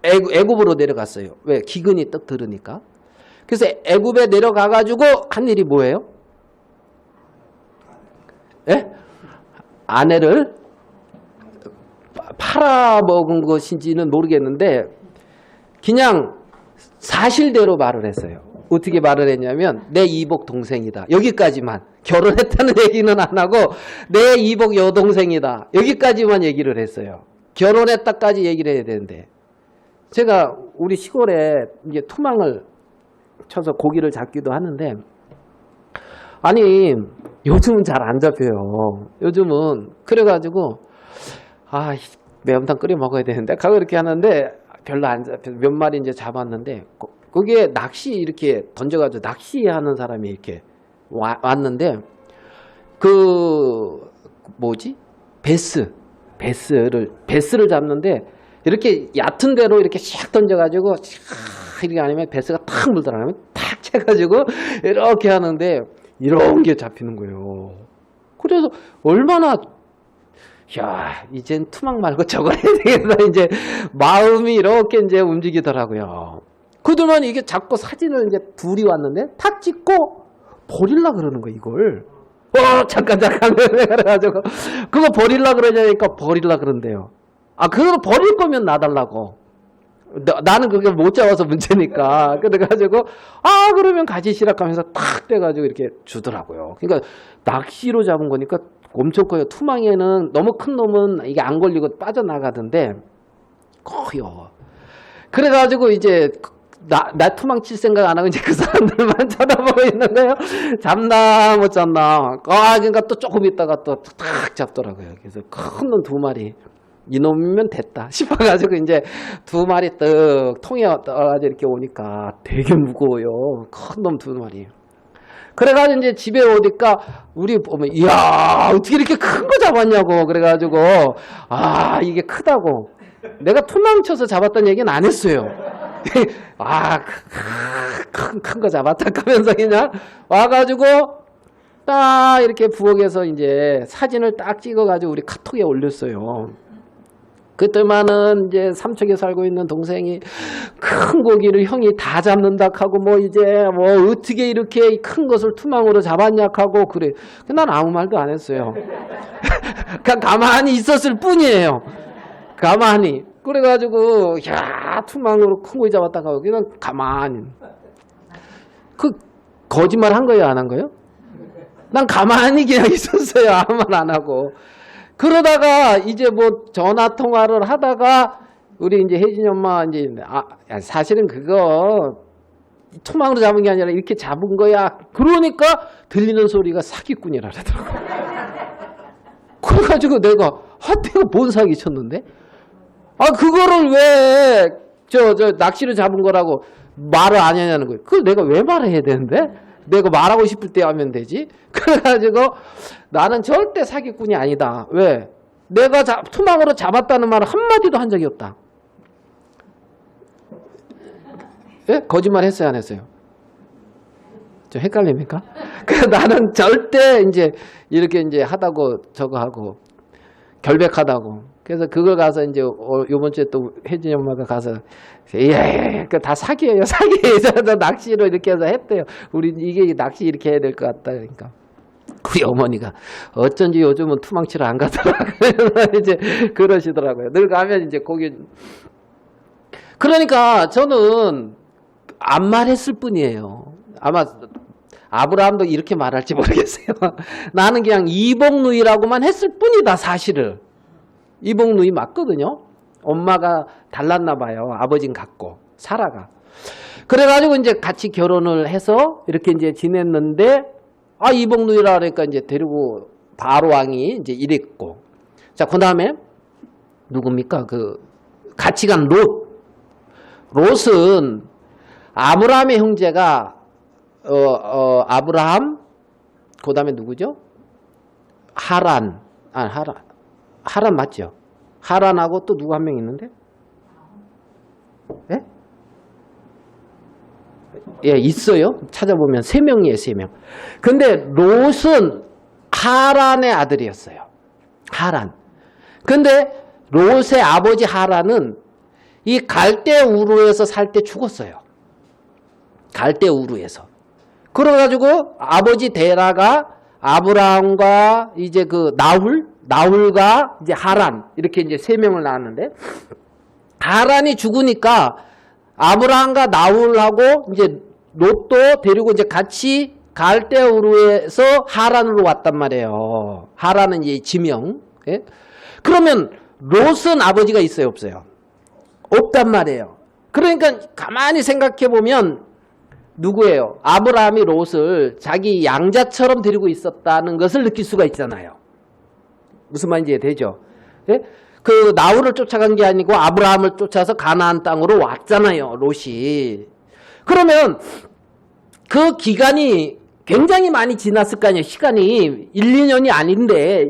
애굽으로 내려갔어요. 왜? 기근이 떡 들으니까. 그래서 애굽에 내려가가지고 한 일이 뭐예요? 예? 아내를 팔아먹은 것인지는 모르겠는데 그냥 사실대로 말을 했어요. 어떻게 말을 했냐면 내 이복 동생이다. 여기까지만. 결혼했다는 얘기는 안 하고 내 이복 여동생이다. 여기까지만 얘기를 했어요. 결혼했다까지 얘기를 해야 되는데 제가 우리 시골에 이제 투망을 쳐서 고기를 잡기도 하는데 아니 요즘은 잘 안 잡혀요. 요즘은 그래가지고 매운탕 끓여 먹어야 되는데 가고 이렇게 하는데 별로 안 몇 마리 이제 잡았는데 거기에 낚시 이렇게 던져가지고 낚시하는 사람이 이렇게 왔는데 그 뭐지 베스를 잡는데 이렇게 얕은 데로 이렇게 샥 던져가지고 샥 이렇게 아니면 베스가 탁 물들어가면 탁 채가지고 이렇게 하는데 이런 게 잡히는 거예요. 그래서 얼마나 야 이젠 투망 말고 저걸 해야 되겠다 이제 마음이 이렇게 이제 움직이더라고요. 그들만 이게 자꾸 사진을 이제 둘이 왔는데 탁 찍고 버릴라 그러는 거 이걸. 잠깐 그래가지고 그거 버릴라 그러자니까 버릴라 그런대요. 아 그거 버릴 거면 놔달라고. 나는 그게 못 잡아서 문제니까. 그래가지고 그러면 가지시라 하면서 탁 떼가지고 이렇게 주더라고요. 그러니까 낚시로 잡은 거니까 엄청 커요. 투망에는 너무 큰 놈은 이게 안 걸리고 빠져나가던데 커요. 그래가지고 이제 나 투망 칠 생각 안 하고 이제 그 사람들만 쳐다보고 있는 거예요. 잡나 못 잡나. 그러니까 또 조금 있다가 또 탁 잡더라고요. 그래서 큰 놈 2마리. 이놈이면 됐다 싶어가지고 이제 2마리 떡 통에 떠가지고 이렇게 오니까 되게 무거워요. 큰 놈 2마리. 그래가지고 이제 집에 오니까 우리 보면 이야 어떻게 이렇게 큰 거 잡았냐고 그래가지고 이게 크다고 내가 투망쳐서 잡았다는 얘기는 안 했어요. 큰 거 잡았다 하면서 그냥 와가지고 딱 이렇게 부엌에서 이제 사진을 딱 찍어가지고 우리 카톡에 올렸어요. 그때만은 이제 삼척에 살고 있는 동생이 큰 고기를 형이 다 잡는다 하고 뭐 이제 뭐 어떻게 이렇게 큰 것을 투망으로 잡았냐 하고 그래. 난 아무 말도 안 했어요. 그냥 가만히 있었을 뿐이에요. 가만히. 그래가지고 야 투망으로 큰 고기 잡았다 하고 그냥 가만히. 그 거짓말 한 거예요 안 한 거예요? 난 가만히 그냥 있었어요. 아무 말 안 하고. 그러다가 이제 뭐 전화 통화를 하다가 우리 이제 혜진이 엄마 이제 사실은 그거 투망으로 잡은 게 아니라 이렇게 잡은 거야. 그러니까 들리는 소리가 사기꾼이라 그러더라고. 그래가지고 내가 뭔 사기 쳤는데? 그거를 왜 저 낚시를 잡은 거라고 말을 안 하냐는 거예요. 그걸 내가 왜 말을 해야 되는데? 내가 말하고 싶을 때 하면 되지. 그래가지고 나는 절대 사기꾼이 아니다. 왜? 내가 투망으로 잡았다는 말을 한마디도 한 적이 없다. 예? 거짓말 했어요 안 했어요? 좀 헷갈립니까? 그래서 나는 절대 이제 이렇게 이제 하다고 저거 하고 결백하다고. 그래서 그걸 가서 이제 요번 주에 또 혜진이 엄마가 가서 그 다 사기예요. 사기예요. 낚시로 이렇게 해서 했대요. 우리 이게 낚시 이렇게 해야 될 것 같다. 그러니까 우리 어머니가 어쩐지 요즘은 투망치러 안 가더라. 그래서 이제 그러시더라고요. 늘 가면 이제 거기 그러니까 저는 안 말했을 뿐이에요. 아마 아브라함도 이렇게 말할지 모르겠어요. 나는 그냥 이복누이라고만 했을 뿐이다 사실을. 이복누이 맞거든요. 엄마가 달랐나 봐요. 아버지는 같고 사라가. 그래가지고 이제 같이 결혼을 해서 이렇게 이제 지냈는데 이복누이라 그러니까 이제 데리고 바로 왕이 이제 이랬고. 자, 그다음에 누굽니까? 그 같이 간 롯. 롯은 아브라함의 형제가 아브라함 그다음에 누구죠? 하란 맞죠? 하란하고 또 누구 한 명 있는데? 예? 예, 있어요. 찾아보면 3명이에요, 3명. 근데 롯은 하란의 아들이었어요. 하란. 근데 롯의 아버지 하란은 이 갈대 우르에서 살 때 죽었어요. 갈대 우르에서. 그래가지고 아버지 데라가 아브라함과 이제 그 나훌과 이제 하란 이렇게 이제 3명을 낳았는데 하란이 죽으니까 아브라함과 나훌하고 이제 롯도 데리고 이제 같이 갈대우르에서 하란으로 왔단 말이에요. 하란은 이제 지명. 예? 그러면 롯은 아버지가 있어요, 없어요? 없단 말이에요. 그러니까 가만히 생각해 보면 누구예요? 아브라함이 롯을 자기 양자처럼 데리고 있었다는 것을 느낄 수가 있잖아요. 무슨 말인지 되죠? 예? 그 나홀을 쫓아간 게 아니고 아브라함을 쫓아서 가나안 땅으로 왔잖아요. 롯이. 그러면 그 기간이 굉장히 많이 지났을 거 아니에요. 시간이 1, 2년이 아닌데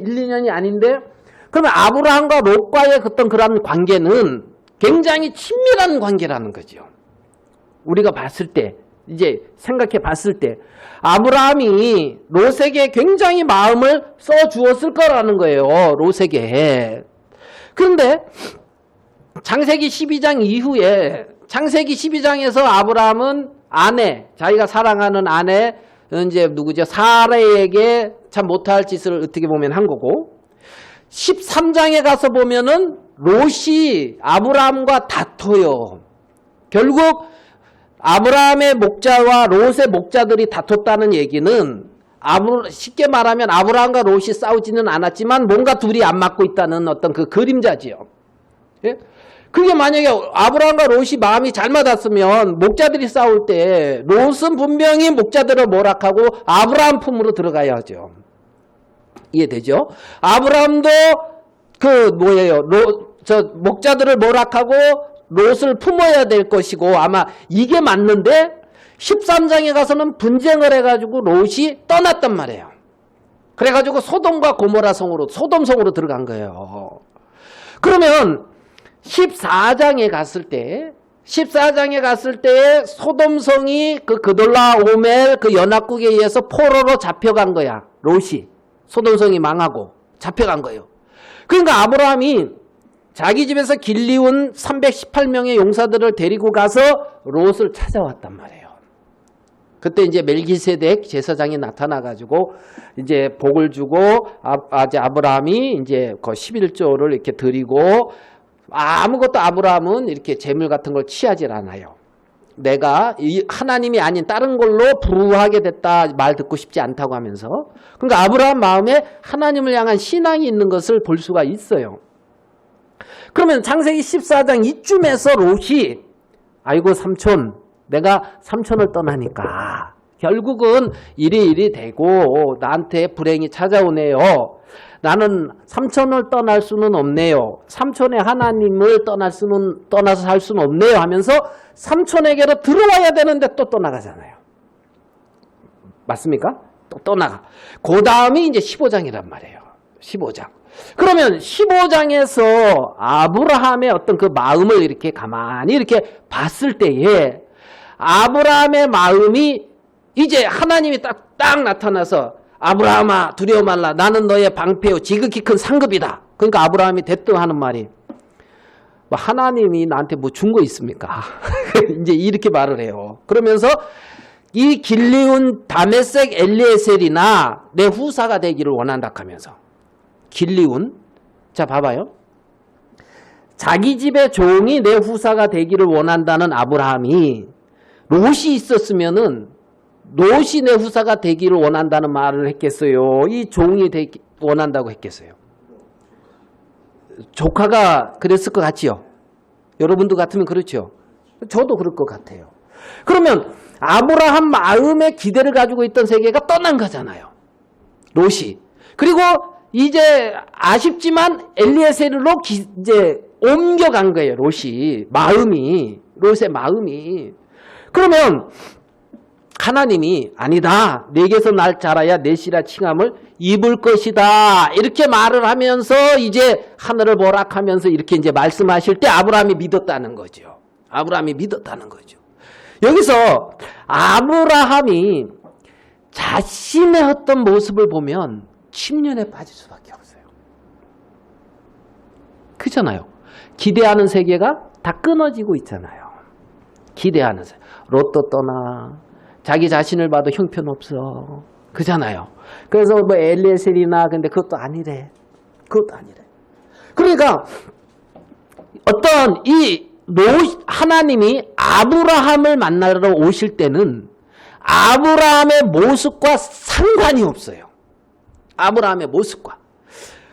그러면 아브라함과 롯과의 어떤 그런 관계는 굉장히 친밀한 관계라는 거죠. 우리가 봤을 때 이제 생각해 봤을 때 아브라함이 롯에게 굉장히 마음을 써주었을 거라는 거예요. 롯에게. 그런데 창세기 12장 이후에 창세기 12장에서 아브라함은 아내, 자기가 사랑하는 아내 이제 누구죠? 사라에게 참 못할 짓을 어떻게 보면 한 거고 13장에 가서 보면은 롯이 아브라함과 다퉈요. 결국 아브라함의 목자와 롯의 목자들이 다퉜다는 얘기는 쉽게 말하면 아브라함과 롯이 싸우지는 않았지만 뭔가 둘이 안 맞고 있다는 어떤 그 그림자지요. 예? 그게 만약에 아브라함과 롯이 마음이 잘 맞았으면 목자들이 싸울 때 롯은 분명히 목자들을 모락하고 아브라함 품으로 들어가야죠. 이해되죠? 아브라함도 목자들을 모락하고 롯을 품어야 될 것이고 아마 이게 맞는데 13장에 가서는 분쟁을 해가지고 롯이 떠났단 말이에요. 그래가지고 소돔과 고모라 성으로 소돔성으로 들어간 거예요. 그러면 14장에 갔을 때 소돔성이 그 그돌라오멜 그 연합국에 의해서 포로로 잡혀간 거야. 롯이. 소돔성이 망하고 잡혀간 거예요. 그러니까 아브라함이 자기 집에서 길리운 318명의 용사들을 데리고 가서 롯을 찾아왔단 말이에요. 그때 이제 멜기세덱 제사장이 나타나가지고 이제 복을 주고 아브라함이 이제 그 11조를 이렇게 드리고 아무것도 아브라함은 이렇게 재물 같은 걸 취하질 않아요. 내가 하나님이 아닌 다른 걸로 부하게 됐다 말 듣고 싶지 않다고 하면서 그러니까 아브라함 마음에 하나님을 향한 신앙이 있는 것을 볼 수가 있어요. 그러면 창세기 14장 이쯤에서 롯이 아이고 삼촌 내가 삼촌을 떠나니까 결국은 일이 되고 나한테 불행이 찾아오네요. 나는 삼촌을 떠날 수는 없네요. 삼촌의 하나님을 떠나서 살 수는 없네요 하면서 삼촌에게로 들어와야 되는데 또 떠나가잖아요. 맞습니까? 또 떠나가. 그 다음이 이제 15장이란 말이에요. 15장. 그러면 15장에서 아브라함의 어떤 그 마음을 이렇게 가만히 이렇게 봤을 때에 아브라함의 마음이 이제 하나님이 딱 나타나서 아브라함아 두려워 말라 나는 너의 방패요 지극히 큰 상급이다. 그러니까 아브라함이 대뜸 하는 말이 뭐 하나님이 나한테 뭐 준 거 있습니까? 이제 이렇게 말을 해요. 그러면서 이 길리운 다메섹 엘리에셀이나 내 후사가 되기를 원한다 하면서 길리운 자 봐봐요. 자기 집의 종이 내 후사가 되기를 원한다는 아브라함이 롯이 있었으면은 롯이 내 후사가 되기를 원한다는 말을 했겠어요? 이 종이 원한다고 했겠어요? 조카가 그랬을 것 같지요? 여러분도 같으면 그렇죠? 저도 그럴 것 같아요. 그러면 아브라함 마음의 기대를 가지고 있던 세계가 떠난 거잖아요. 롯이. 그리고 이제 아쉽지만 엘리에셀로 이제 옮겨간 거예요. 롯의 마음이. 그러면 하나님이 아니다. 내게서 날 자라야 내 씨라 칭함을 입을 것이다. 이렇게 말을 하면서 이제 하늘을 보락하면서 이렇게 이제 말씀하실 때 아브라함이 믿었다는 거죠. 여기서 아브라함이 자신의 어떤 모습을 보면 침륜에 빠질 수밖에 없어요. 그렇잖아요. 기대하는 세계가 다 끊어지고 있잖아요. 기대하는 세계. 롯도 떠나. 자기 자신을 봐도 형편없어. 그잖아요. 그래서 뭐 엘리에셀이나 근데 그것도 아니래. 그러니까 어떤 하나님이 아브라함을 만나러 오실 때는 아브라함의 모습과 상관이 없어요. 아브라함의 모습과.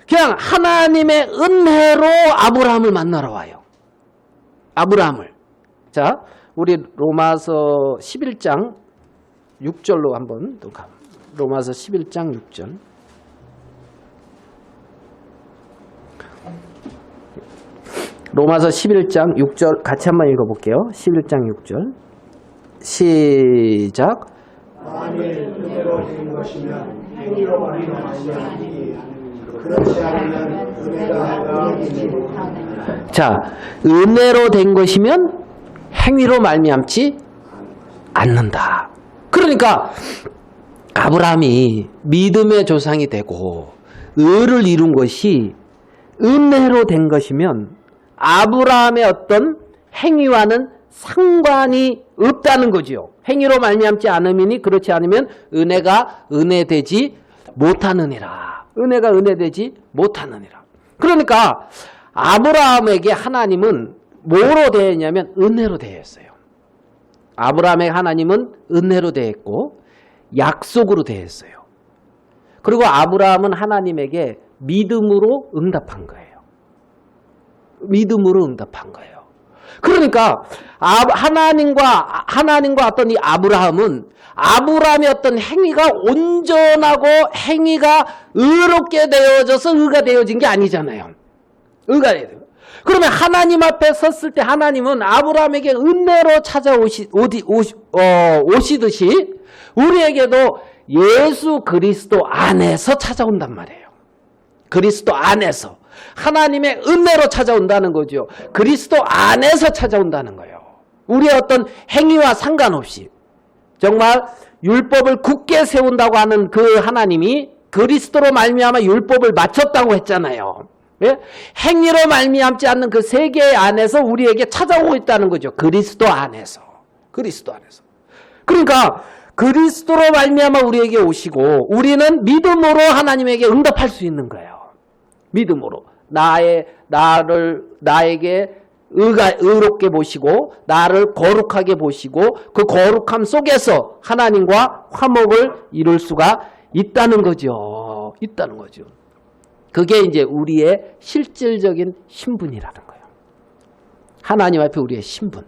그냥 하나님의 은혜로 아브라함을 만나러 와요. 아브라함을. 자, 우리 로마서 11장 6절로 한번 또 가. 로마서 11장 6절. 로마서 11장 6절 같이 한번 읽어볼게요. 11장 6절 시작. 만일 은혜로 된 것이면 행위로 말미암지 아니하니 그렇지 않으면 은혜가 되지 못하느니라. 자, 은혜로 된 것이면 행위로 말미암지 않는다. 그러니까 아브라함이 믿음의 조상이 되고 의를 이룬 것이 은혜로 된 것이면 아브라함의 어떤 행위와는 상관이 없다는 거지요. 행위로 말미암지 않음이니 그렇지 않으면 은혜가 은혜되지 못하느니라. 은혜가 은혜되지 못하느니라. 그러니까 아브라함에게 하나님은 뭐로 대했냐면 은혜로 대했어요. 아브라함에게 하나님은 은혜로 대했고 약속으로 대했어요. 그리고 아브라함은 하나님에게 믿음으로 응답한 거예요. 믿음으로 응답한 거예요. 그러니까 하나님과 어떤 이 아브라함의 어떤 행위가 온전하고 행위가 의롭게 되어져서 의가 되어진 게 아니잖아요. 의가 되어요. 그러면 하나님 앞에 섰을 때 하나님은 아브라함에게 은혜로 오시듯이 우리에게도 예수 그리스도 안에서 찾아온단 말이에요. 그리스도 안에서. 하나님의 은혜로 찾아온다는 거죠. 그리스도 안에서 찾아온다는 거예요. 우리의 어떤 행위와 상관없이 정말 율법을 굳게 세운다고 하는 그 하나님이 그리스도로 말미암아 율법을 마쳤다고 했잖아요. 예? 행위로 말미암지 않는 그 세계 안에서 우리에게 찾아오고 있다는 거죠. 그리스도 안에서. 그리스도 안에서. 그러니까 그리스도로 말미암아 우리에게 오시고 우리는 믿음으로 하나님에게 응답할 수 있는 거예요. 믿음으로 나에게 의롭게 보시고 나를 거룩하게 보시고 그 거룩함 속에서 하나님과 화목을 이룰 수가 있다는 거죠. 있다는 거죠. 그게 이제 우리의 실질적인 신분이라는 거예요. 하나님 앞에 우리의 신분.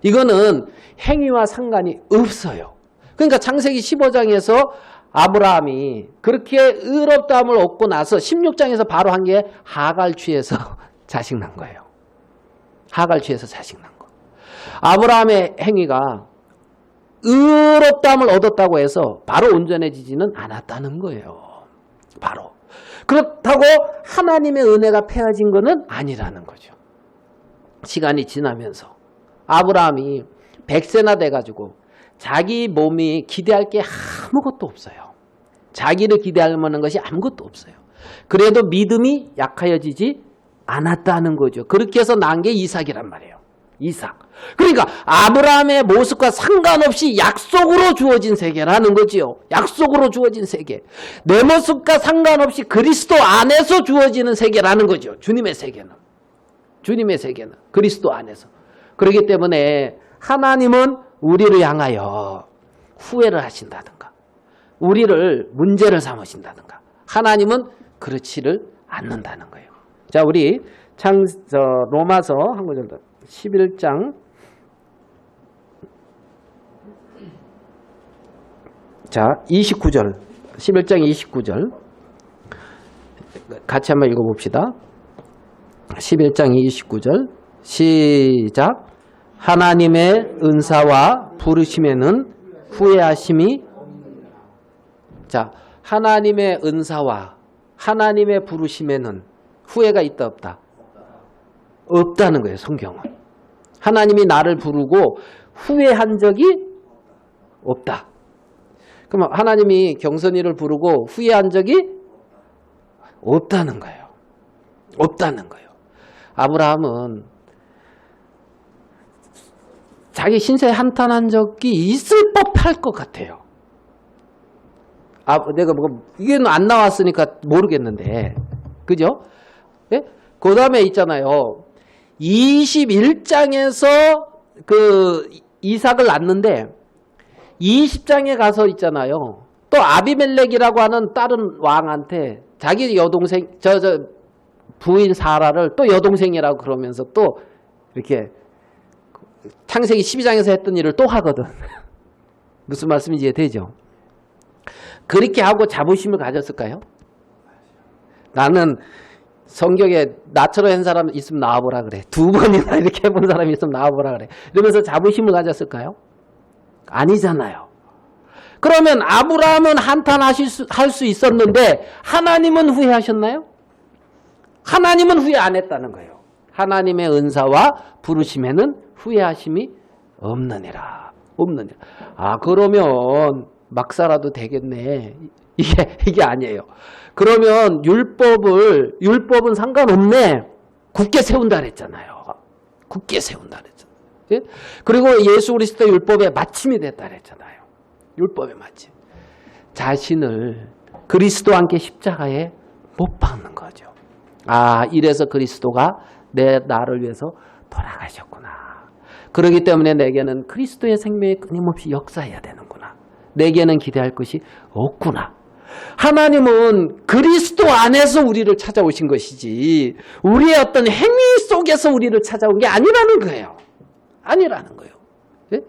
이거는 행위와 상관이 없어요. 그러니까 창세기 15장에서 아브라함이 그렇게 의롭다함을 얻고 나서 16장에서 바로 한 게 하갈 취해서 자식 난 거예요. 하갈 취해서 자식 난 거. 아브라함의 행위가 의롭다함을 얻었다고 해서 바로 온전해지지는 않았다는 거예요. 바로. 그렇다고 하나님의 은혜가 폐해진 것은 아니라는 거죠. 시간이 지나면서 아브라함이 100세나 돼가지고 자기 몸이 기대할 게 아무것도 없어요. 자기를 기대할 만한 것이 아무것도 없어요. 그래도 믿음이 약하여지지 않았다는 거죠. 그렇게 해서 난 게 이삭이란 말이에요. 이삭. 그러니까 아브라함의 모습과 상관없이 약속으로 주어진 세계라는 거지요. 약속으로 주어진 세계. 내 모습과 상관없이 그리스도 안에서 주어지는 세계라는 거죠. 주님의 세계는. 주님의 세계는. 그리스도 안에서. 그렇기 때문에 하나님은 우리를 향하여 후회를 하신다든가 우리를 문제를 삼으신다든가 하나님은 그렇지를 않는다는 거예요. 자, 우리 로마서 한 구절 더 11장 자 29절 11장 29절 같이 한번 읽어봅시다. 11장 29절 시작. 하나님의 은사와 부르심에는 후회하심이 자 하나님의 은사와 하나님의 부르심에는 후회가 있다 없다? 없다는 거예요. 성경은. 하나님이 나를 부르고 후회한 적이 없다. 그럼 하나님이 경선이를 부르고 후회한 적이 없다는 거예요. 없다는 거예요. 아브라함은 자기 신세 한탄한 적이 있을 법할 것 같아요. 내가 이게 안 나왔으니까 모르겠는데, 그죠? 예? 그 다음에 있잖아요. 21장에서 그 이삭을 낳는데 20장에 가서 있잖아요. 또 아비멜렉이라고 하는 다른 왕한테 자기 여동생 부인 사라를 또 여동생이라고 그러면서 또 이렇게 창세기 12장에서 했던 일을 또 하거든. 무슨 말씀인지 이해되죠? 그렇게 하고 자부심을 가졌을까요? 나는 성경에 나처럼 한 사람 있으면 나와보라 그래. 2번이나 이렇게 해본 사람이 있으면 나와보라 그래. 이러면서 자부심을 가졌을까요? 아니잖아요. 그러면 아브라함은 한탄할 수 있었는데 하나님은 후회하셨나요? 하나님은 후회 안 했다는 거예요. 하나님의 은사와 부르심에는 후회하심이 없느니라. 없느니라. 아, 그러면 막 살아도 되겠네. 이게 아니에요. 그러면 율법은 상관없네. 굳게 세운다 그랬잖아요. 굳게 세운다 그랬잖아요. 예? 그리고 예수 그리스도 율법의 마침이 됐다 그랬잖아요. 율법의 마침. 자신을 그리스도와 함께 십자가에 못 박는 거죠. 아, 이래서 그리스도가 나를 위해서 돌아가셨구나. 그렇기 때문에 내게는 그리스도의 생명이 끊임없이 역사해야 되는구나. 내게는 기대할 것이 없구나. 하나님은 그리스도 안에서 우리를 찾아오신 것이지 우리의 어떤 행위 속에서 우리를 찾아온 게 아니라는 거예요. 아니라는 거예요. 예?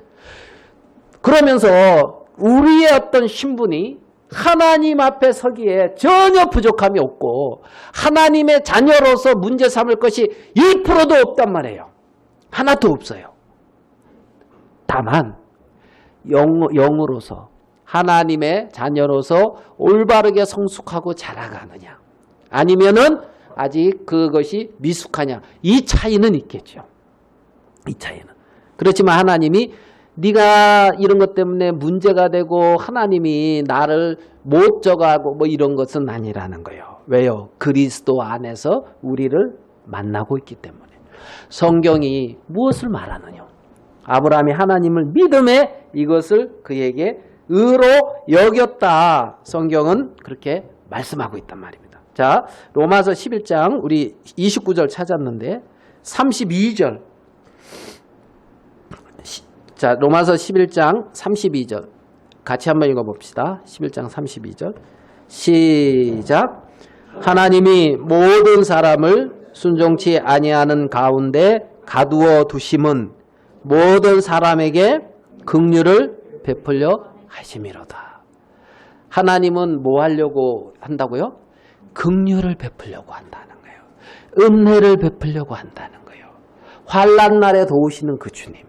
그러면서 우리의 어떤 신분이 하나님 앞에 서기에 전혀 부족함이 없고 하나님의 자녀로서 문제 삼을 것이 1%도 없단 말이에요. 하나도 없어요. 다만 영으로서 하나님의 자녀로서 올바르게 성숙하고 자라가느냐 아니면은 아직 그것이 미숙하냐 이 차이는 있겠죠. 이 차이는. 그렇지만 하나님이 네가 이런 것 때문에 문제가 되고 하나님이 나를 못 저가고 뭐 이런 것은 아니라는 거예요. 왜요? 그리스도 안에서 우리를 만나고 있기 때문에. 성경이 무엇을 말하느냐? 아브라함이 하나님을 믿음에 이것을 그에게 의로 여겼다. 성경은 그렇게 말씀하고 있단 말입니다. 자, 로마서 11장 우리 29절 찾았는데 32절. 자, 로마서 11장 32절. 같이 한번 읽어봅시다. 11장 32절. 시작. 하나님이 모든 사람을 순종치 아니하는 가운데 가두어 두심은 모든 사람에게 긍휼을 베풀려 하심이로다. 하나님은 뭐 하려고 한다고요? 긍휼을 베풀려고 한다는 거예요. 은혜를 베풀려고 한다는 거예요. 환난 날에 도우시는 그 주님.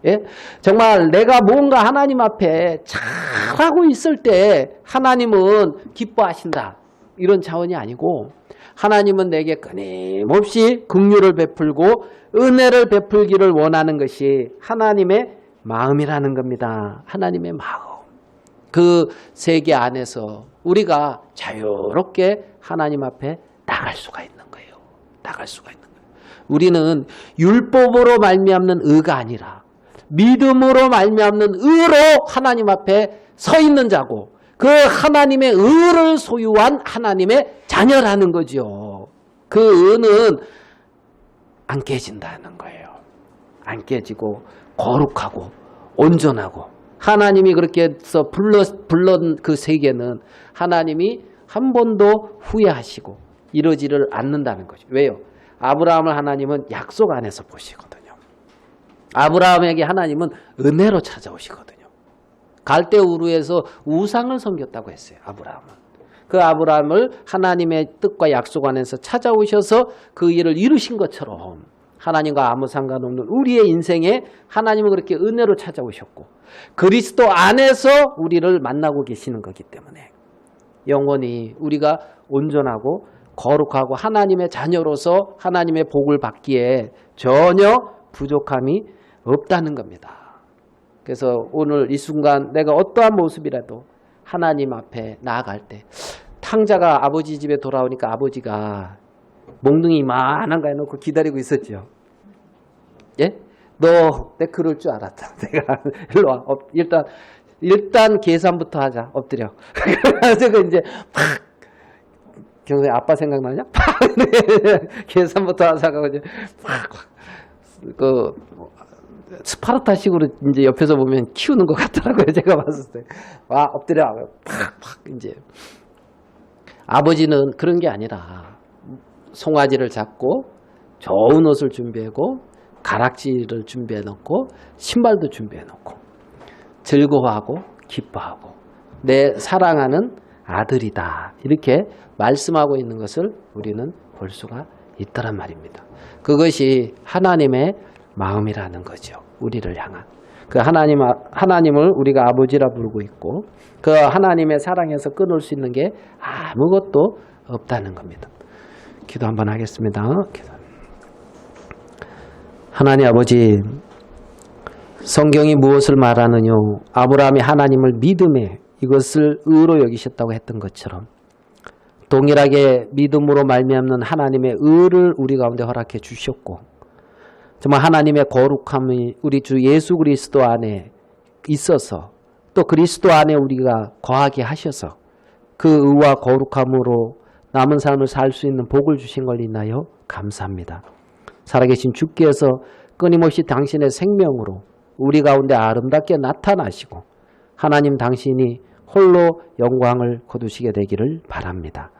예? 정말 내가 뭔가 하나님 앞에 잘하고 있을 때 하나님은 기뻐하신다. 이런 차원이 아니고 하나님은 내게 끊임없이 긍휼을 베풀고 은혜를 베풀기를 원하는 것이 하나님의 마음이라는 겁니다. 하나님의 마음. 그 세계 안에서 우리가 자유롭게 하나님 앞에 나갈 수가 있는 거예요. 나갈 수가 있는 거예요. 우리는 율법으로 말미암는 의가 아니라 믿음으로 말미암는 의로 하나님 앞에 서 있는 자고 그 하나님의 의를 소유한 하나님의 자녀라는 거죠. 그 의는 안 깨진다는 거예요. 안 깨지고 거룩하고 온전하고 하나님이 그렇게 해서 불렀 그 세계는 하나님이 한 번도 후회하시고 이러지를 않는다는 거죠. 왜요? 아브라함을 하나님은 약속 안에서 보시거든요. 아브라함에게 하나님은 은혜로 찾아오시거든요. 갈대우르에서 우상을 섬겼다고 했어요. 아브라함은. 그 아브라함을 하나님의 뜻과 약속 안에서 찾아오셔서 그 일을 이루신 것처럼 하나님과 아무 상관없는 우리의 인생에 하나님은 그렇게 은혜로 찾아오셨고 그리스도 안에서 우리를 만나고 계시는 거기 때문에 영원히 우리가 온전하고 거룩하고 하나님의 자녀로서 하나님의 복을 받기에 전혀 부족함이 없다는 겁니다. 그래서 오늘 이 순간 내가 어떠한 모습이라도 하나님 앞에 나아갈 때 탕자가 아버지 집에 돌아오니까 아버지가 몽둥이 이만한 거 해놓고 기다리고 있었죠. 예? 너 내 그럴 줄 알았다. 내가 일로 와. 일단 계산부터 하자. 엎드려. 그래서 이제 팍 경선이 아빠 생각나냐? 팍 계산부터 하자고 이제 팍 그 스파르타식으로 이제 옆에서 보면 키우는 것 같더라고요. 제가 봤을 때. 와, 엎드려. 팍팍 이제. 아버지는 그런 게 아니라 송아지를 잡고 좋은 옷을 준비하고 가락지를 준비해 놓고 신발도 준비해 놓고 즐거워하고 기뻐하고 내 사랑하는 아들이다. 이렇게 말씀하고 있는 것을 우리는 볼 수가 있다란 말입니다. 그것이 하나님의 마음이라는 거죠. 우리를 향한. 그 하나님을 우리가 아버지라 부르고 있고 그 하나님의 사랑에서 끊을 수 있는 게 아무것도 없다는 겁니다. 기도 한번 하겠습니다. 하나님 아버지, 성경이 무엇을 말하느뇨? 아브라함이 하나님을 믿음에 이것을 의로 여기셨다고 했던 것처럼 동일하게 믿음으로 말미암는 하나님의 의를 우리 가운데 허락해 주셨고 정말 하나님의 거룩함이 우리 주 예수 그리스도 안에 있어서 또 그리스도 안에 우리가 거하게 하셔서 그 의와 거룩함으로 남은 삶을 살 수 있는 복을 주신 걸 인하여 감사합니다. 살아계신 주께서 끊임없이 당신의 생명으로 우리 가운데 아름답게 나타나시고 하나님 당신이 홀로 영광을 거두시게 되기를 바랍니다.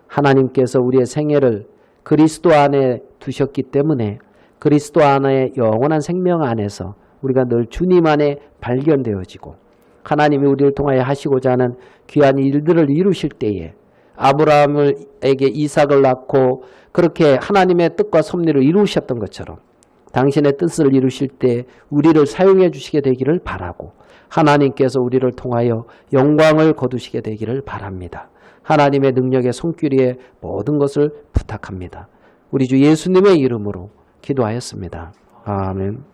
하나님께서 우리의 생애를 그리스도 안에 두셨기 때문에 그리스도 안에 영원한 생명 안에서 우리가 늘 주님 안에 발견되어지고 하나님이 우리를 통하여 하시고자 하는 귀한 일들을 이루실 때에 아브라함에게 이삭을 낳고 그렇게 하나님의 뜻과 섭리를 이루셨던 것처럼 당신의 뜻을 이루실 때 우리를 사용해 주시게 되기를 바라고 하나님께서 우리를 통하여 영광을 거두시게 되기를 바랍니다. 하나님의 능력의 손길에 모든 것을 부탁합니다. 우리 주 예수님의 이름으로 기도하였습니다. 아멘.